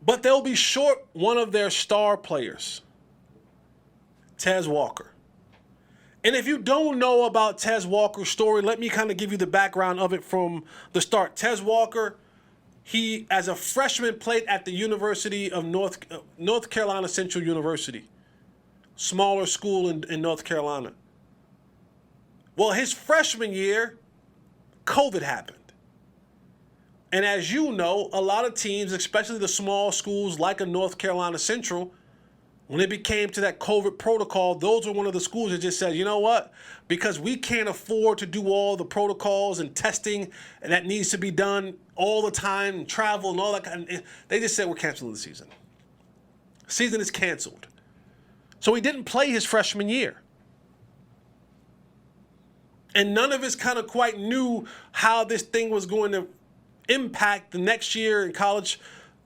But they'll be short one of their star players, Tez Walker. And if you don't know about Tez Walker's story, let me kind of give you the background of it from the start. Tez Walker, he, as a freshman, played at the University of North Carolina Central University, smaller school in North Carolina. Well, his freshman year, COVID happened. And as you know, a lot of teams, especially the small schools like a North Carolina Central, When it became to that COVID protocol, those were one of the schools that just said, you know what? Because we can't afford to do all the protocols and testing and that needs to be done all the time, and travel and all that kind of, they just said we're canceling the season. Season is canceled. So he didn't play his freshman year. And none of us kind of quite knew how this thing was going to impact the next year in college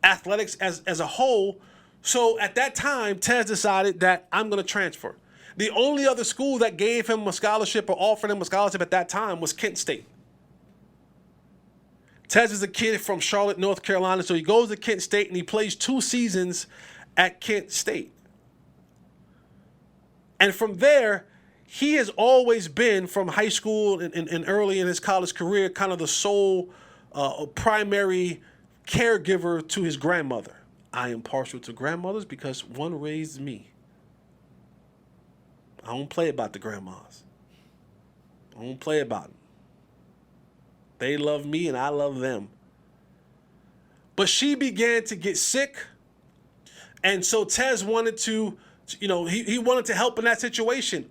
athletics as a whole. So at that time, Tez decided that I'm going to transfer. The only other school that gave him a scholarship or offered him a scholarship at that time was Kent State. Tez is a kid from Charlotte, North Carolina, so he goes to Kent State and he plays 2 seasons at Kent State. And from there, he has always been, from high school and early in his college career, kind of the sole primary caregiver to his grandmother. I am partial to grandmothers because one raised me. I don't play about the grandmas. I don't play about them. They love me and I love them. But she began to get sick. And so Tez wanted to, he wanted to help in that situation.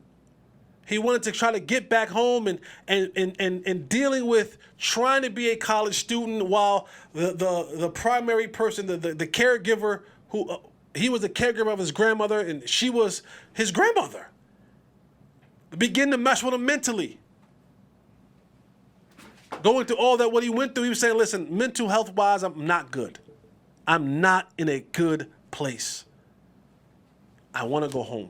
He wanted to try to get back home and dealing with trying to be a college student while the primary person, the caregiver, who he was the caregiver of his grandmother and she was his grandmother, began to mess with him mentally. Going through all that, what he went through, he was saying, listen, mental health wise, I'm not good. I'm not in a good place. I want to go home.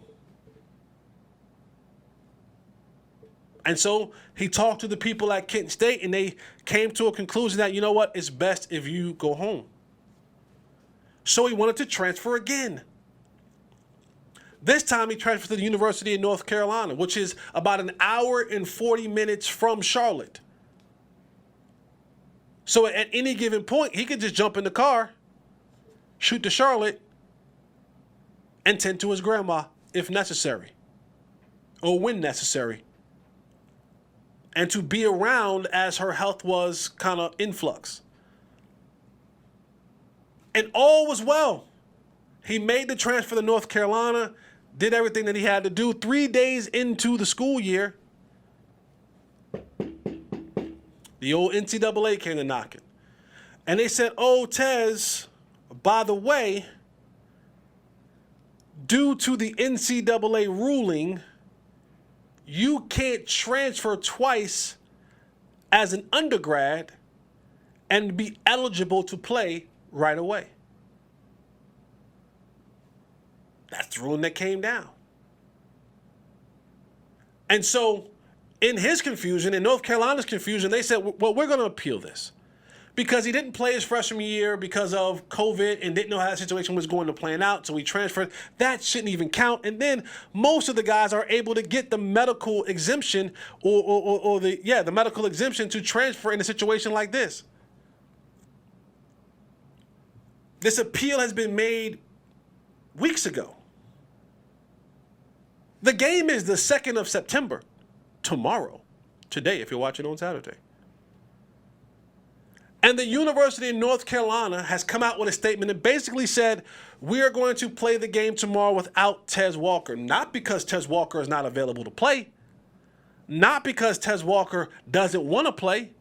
And so he talked to the people at Kent State, and they came to a conclusion that, you know what, it's best if you go home. So he wanted to transfer again. This time he transferred to the University of North Carolina, which is about an hour and 40 minutes from Charlotte. So at any given point, he could just jump in the car, shoot to Charlotte, and tend to his grandma if necessary, or when necessary. And to be around as her health was kind of in flux. And all was well. He made the transfer to North Carolina, did everything that he had to do. 3 days into the school year, the old NCAA came to knocking. And they said, oh, Tez, by the way, due to the NCAA ruling, you can't transfer twice as an undergrad and be eligible to play right away. That's the ruling that came down. And so in his confusion, in North Carolina's confusion, they said, well, we're going to appeal this. Because he didn't play his freshman year because of COVID and didn't know how that situation was going to plan out, so he transferred. That shouldn't even count. And then most of the guys are able to get the medical exemption or the medical exemption to transfer in a situation like this. This appeal has been made weeks ago. The game is the 2nd of September, tomorrow, today, if you're watching on Saturday. And the University of North Carolina has come out with a statement and basically said, we are going to play the game tomorrow without Tez Walker. Not because Tez Walker is not available to play. Not because Tez Walker doesn't want to play.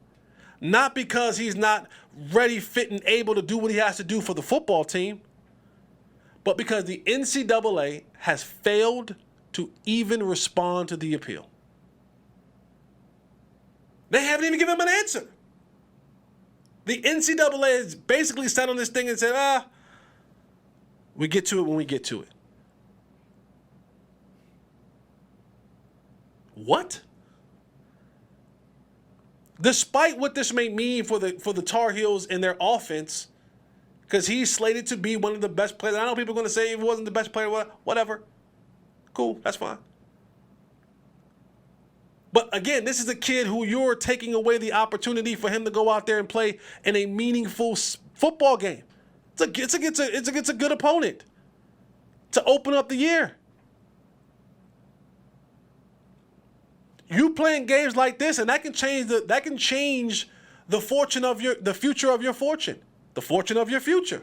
Not because he's not ready, fit, and able to do what he has to do for the football team. But because the NCAA has failed to even respond to the appeal. They haven't even given him an answer. The NCAA has basically sat on this thing and said, we get to it when we get to it. What? Despite what this may mean for the Tar Heels and their offense, because he's slated to be one of the best players. I know people are going to say he wasn't the best player, whatever. Cool, that's fine. But again, this is a kid who you're taking away the opportunity for him to go out there and play in a meaningful football game. It's a good opponent to open up the year. You playing games like this, and that can change the fortune of the future of your fortune, the fortune of your future.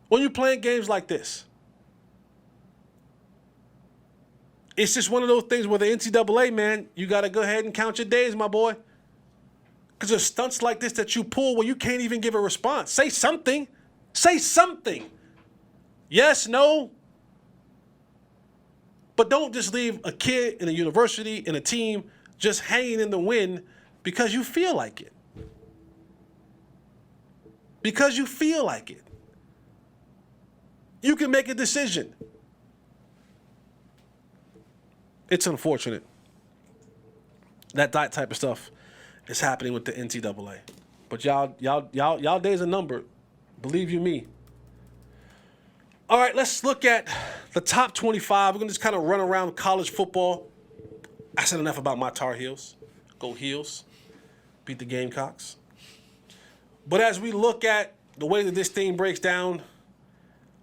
when you're playing games like this. It's just one of those things where the NCAA, man, you got to go ahead and count your days, my boy. Because there's stunts like this that you pull where you can't even give a response. Say something. Say something. Yes, no. But don't just leave a kid in a university, in a team, just hanging in the wind because you feel like it. Because you feel like it. You can make a decision. It's unfortunate that type of stuff is happening with the NCAA. But y'all days are numbered. Believe you me. All right, let's look at the top 25. We're going to just kind of run around college football. I said enough about my Tar Heels. Go Heels. Beat the Gamecocks. But as we look at the way that this thing breaks down,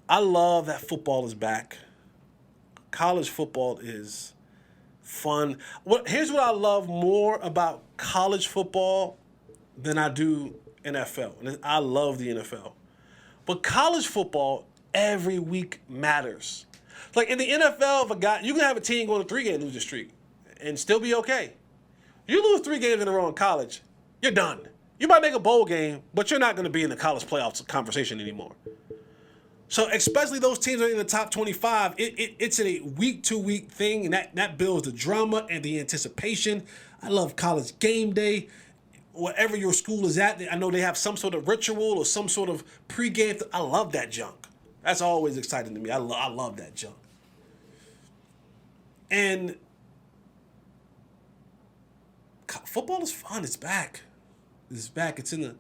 I love that football is back. College football is fun. Here's what I love more about college football than I do NFL. And I love the NFL. But college football, every week matters. Like in the NFL, you can have a team go on a 3-game losing streak and still be okay. You lose 3 games in a row in college, you're done. You might make a bowl game, but you're not going to be in the college playoffs conversation anymore. So especially those teams that are in the top 25, it's a week-to-week thing, and that builds the drama and the anticipation. I love college game day. Wherever your school is at, I know they have some sort of ritual or some sort of pregame. I love that junk. That's always exciting to me. I love that junk. And football is fun. It's back. It's back. It's in the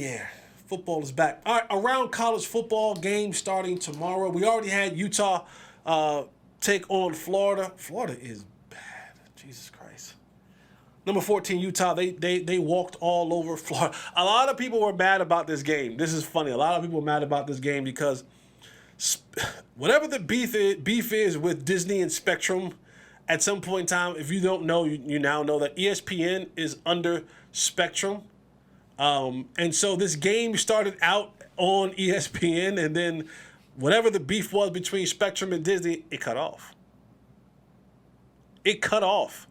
air. Football is back. All right, around college football, games starting tomorrow. We already had Utah take on Florida. Florida is bad. Jesus Christ. Number 14, Utah, they walked all over Florida. A lot of people were mad about this game. This is funny. A lot of people were mad about this game because whatever the beef is with Disney and Spectrum, at some point in time, if you don't know, you now know that ESPN is under Spectrum. And so this game started out on ESPN, and then whatever the beef was between Spectrum and Disney, it cut off. It cut off.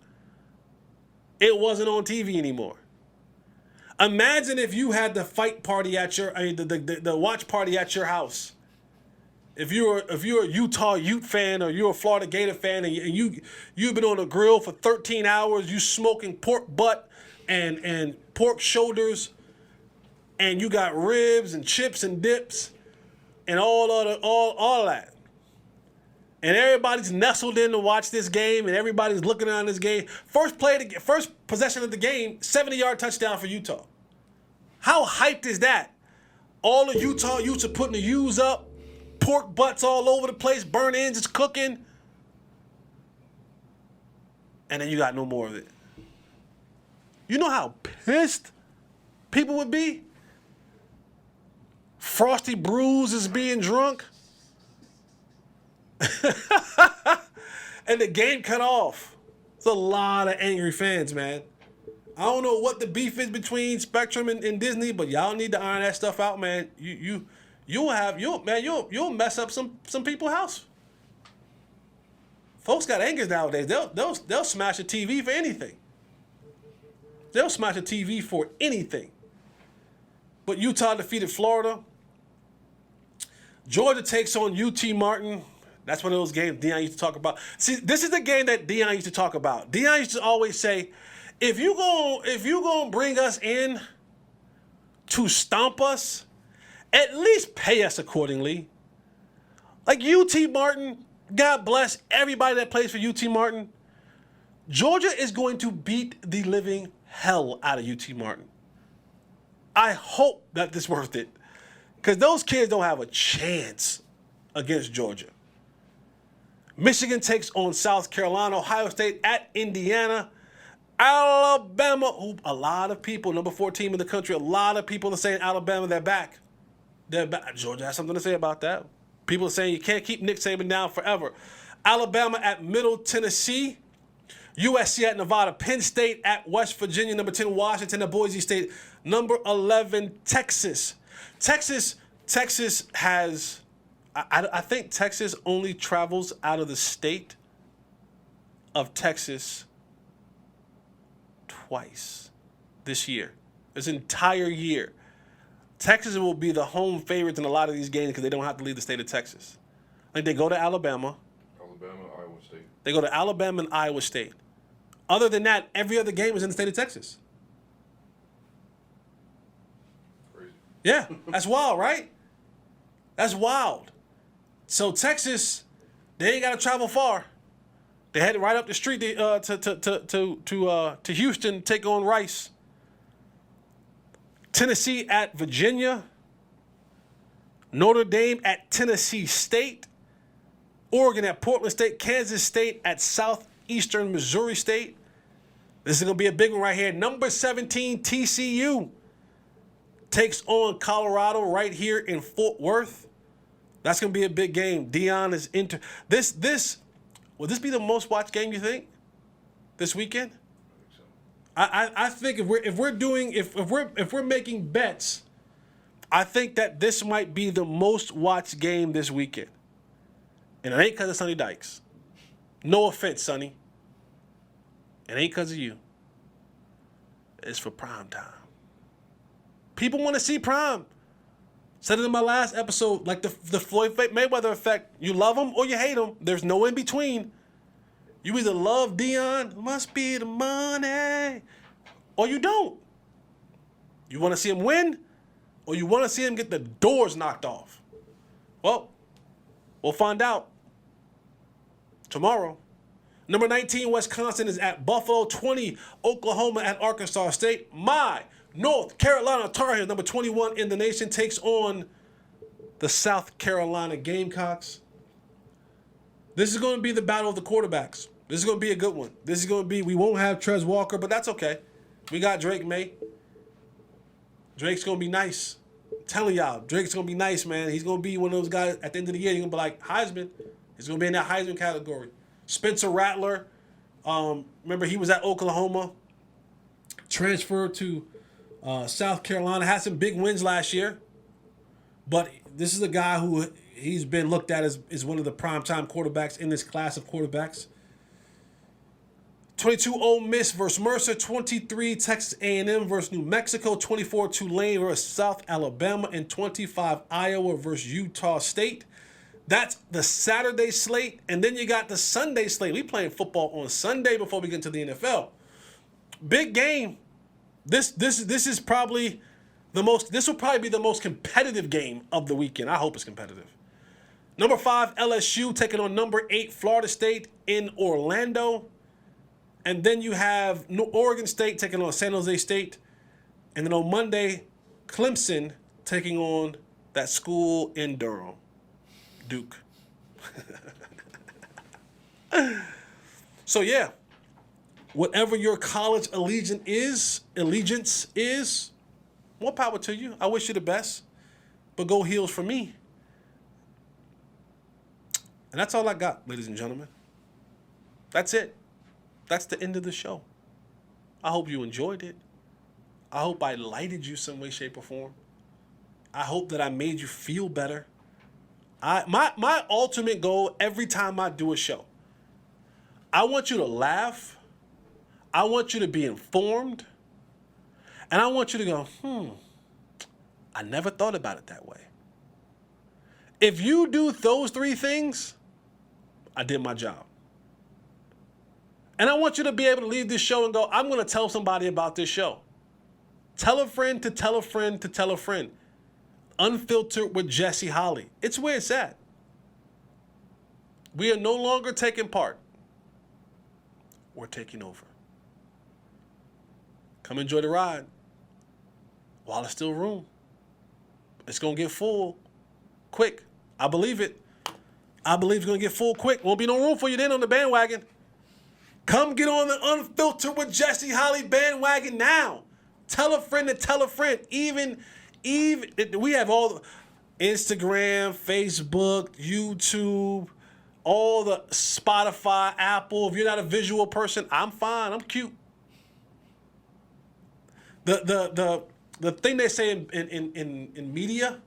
It wasn't on TV anymore. Imagine if you had the the watch party at your house. If you're a Utah Ute fan or you're a Florida Gator fan and you've been on a grill for 13 hours, you smoking pork butt and pork shoulders, and you got ribs and chips and dips and all of that. And everybody's nestled in to watch this game, and everybody's looking on this game. First possession of the game, 70-yard touchdown for Utah. How hyped is that? All the Utah Utes are putting the U's up, pork butts all over the place, burnt ends is cooking, and then you got no more of it. You know how pissed people would be? Frosty Brews is being drunk. And the game cut off. It's a lot of angry fans, man. I don't know what the beef is between Spectrum and Disney, but y'all need to iron that stuff out, man. You'll mess up some people's house. Folks got angers nowadays. They'll smash a TV for anything. They'll smash a TV for anything. But Utah defeated Florida. Georgia takes on UT Martin. That's one of those games Deion used to talk about. See, this is the game that Deion used to talk about. Deion used to always say, if you gonna bring us in to stomp us, at least pay us accordingly. Like UT Martin, God bless everybody that plays for UT Martin. Georgia is going to beat the living hell out of UT Martin. I hope that this is worth it, because those kids don't have a chance against Georgia. Michigan takes on South Carolina. Ohio State at Indiana. Alabama, who a lot of people, number 4 team in the country, a lot of people are saying Alabama, they're back. They're back. Georgia has something to say about that. People are saying you can't keep Nick Saban down forever. Alabama at Middle Tennessee. USC at Nevada. Penn State at West Virginia. Number 10, Washington at Boise State. Number 11, Texas. Texas Texas has, I think Texas only travels out of the state of Texas twice this year. This entire year. Texas will be the home favorites in a lot of these games because they don't have to leave the state of Texas. Like they go to Alabama. Iowa State. They go to Alabama and Iowa State. Other than that, every other game is in the state of Texas. Crazy. Yeah, that's wild, right? That's wild. So Texas, they ain't got to travel far. They headed right up the street to Houston, take on Rice. Tennessee at Virginia. Notre Dame at Tennessee State. Oregon at Portland State. Kansas State at Southeastern Missouri State. This is going to be a big one right here. Number 17, TCU takes on Colorado right here in Fort Worth. That's going to be a big game. Deion is into this. Will this be the most watched game, you think, this weekend? I think if we're making bets, I think that this might be the most watched game this weekend. And it ain't because of Sonny Dykes. No offense, Sonny. It ain't because of you. It's for prime time. People want to see prime. Said it in my last episode, like the Floyd Mayweather effect. You love him or you hate him. There's no in between. You either love Deion, must be the money, or you don't. You want to see him win, or you want to see him get the doors knocked off. Well, we'll find out tomorrow. Number 19, Wisconsin is at Buffalo. 20, Oklahoma at Arkansas State. My North Carolina Tar Heels, number 21 in the nation, takes on the South Carolina Gamecocks. This is going to be the battle of the quarterbacks. This is going to be a good one. This is going to be, we won't have Trez Walker, but that's okay. We got Drake May. Drake's going to be nice. I'm telling y'all, Drake's going to be nice, man. He's going to be one of those guys at the end of the year. He's going to be like Heisman. He's going to be in that Heisman category. Spencer Rattler, remember he was at Oklahoma, transferred to South Carolina, had some big wins last year. But this is a guy who he's been looked at as one of the primetime quarterbacks in this class of quarterbacks. 22 Ole Miss versus Mercer, 23 Texas A&M versus New Mexico, 24 Tulane versus South Alabama, and 25 Iowa versus Utah State. That's the Saturday slate, and then you got the Sunday slate. We playing football on Sunday before we get into the NFL. Big game. This is probably this will probably be the most competitive game of the weekend. I hope it's competitive. Number 5 LSU taking on number 8 Florida State in Orlando. And then you have Oregon State taking on San Jose State. And then on Monday, Clemson taking on that school in Durham, Duke. So, yeah, whatever your college allegiance is, more power to you. I wish you the best. But go Heels for me. And that's all I got, ladies and gentlemen. That's it. That's the end of the show. I hope you enjoyed it. I hope I lighted you some way, shape, or form. I hope that I made you feel better. My ultimate goal every time I do a show, I want you to laugh. I want you to be informed. And I want you to go, I never thought about it that way. If you do those 3 things, I did my job. And I want you to be able to leave this show and go, I'm going to tell somebody about this show. Tell a friend to tell a friend to tell a friend. Unfiltered with Jesse Holley. It's where it's at. We are no longer taking part. We're taking over. Come enjoy the ride while there's still room. It's going to get full quick. I believe it. I believe it's going to get full quick. Won't be no room for you then on the bandwagon. Come get on the Unfiltered with Jesse Holley bandwagon now. Tell a friend to tell a friend. Even we have all the Instagram, Facebook, YouTube, all the Spotify, Apple. If you're not a visual person, I'm fine. I'm cute. The thing they say in media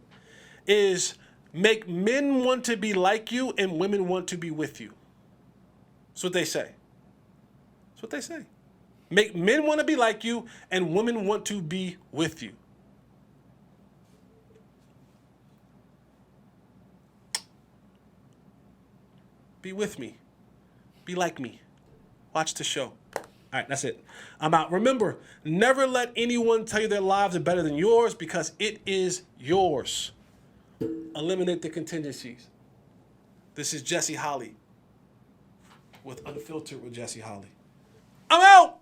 is make men want to be like you and women want to be with you. That's what they say. That's what they say. Make men want to be like you and women want to be with you. Be with me. Be like me. Watch the show. All right, that's it. I'm out. Remember, never let anyone tell you their lives are better than yours because it is yours. Eliminate the contingencies. This is Jesse Holley with Unfiltered with Jesse Holley. I'm out.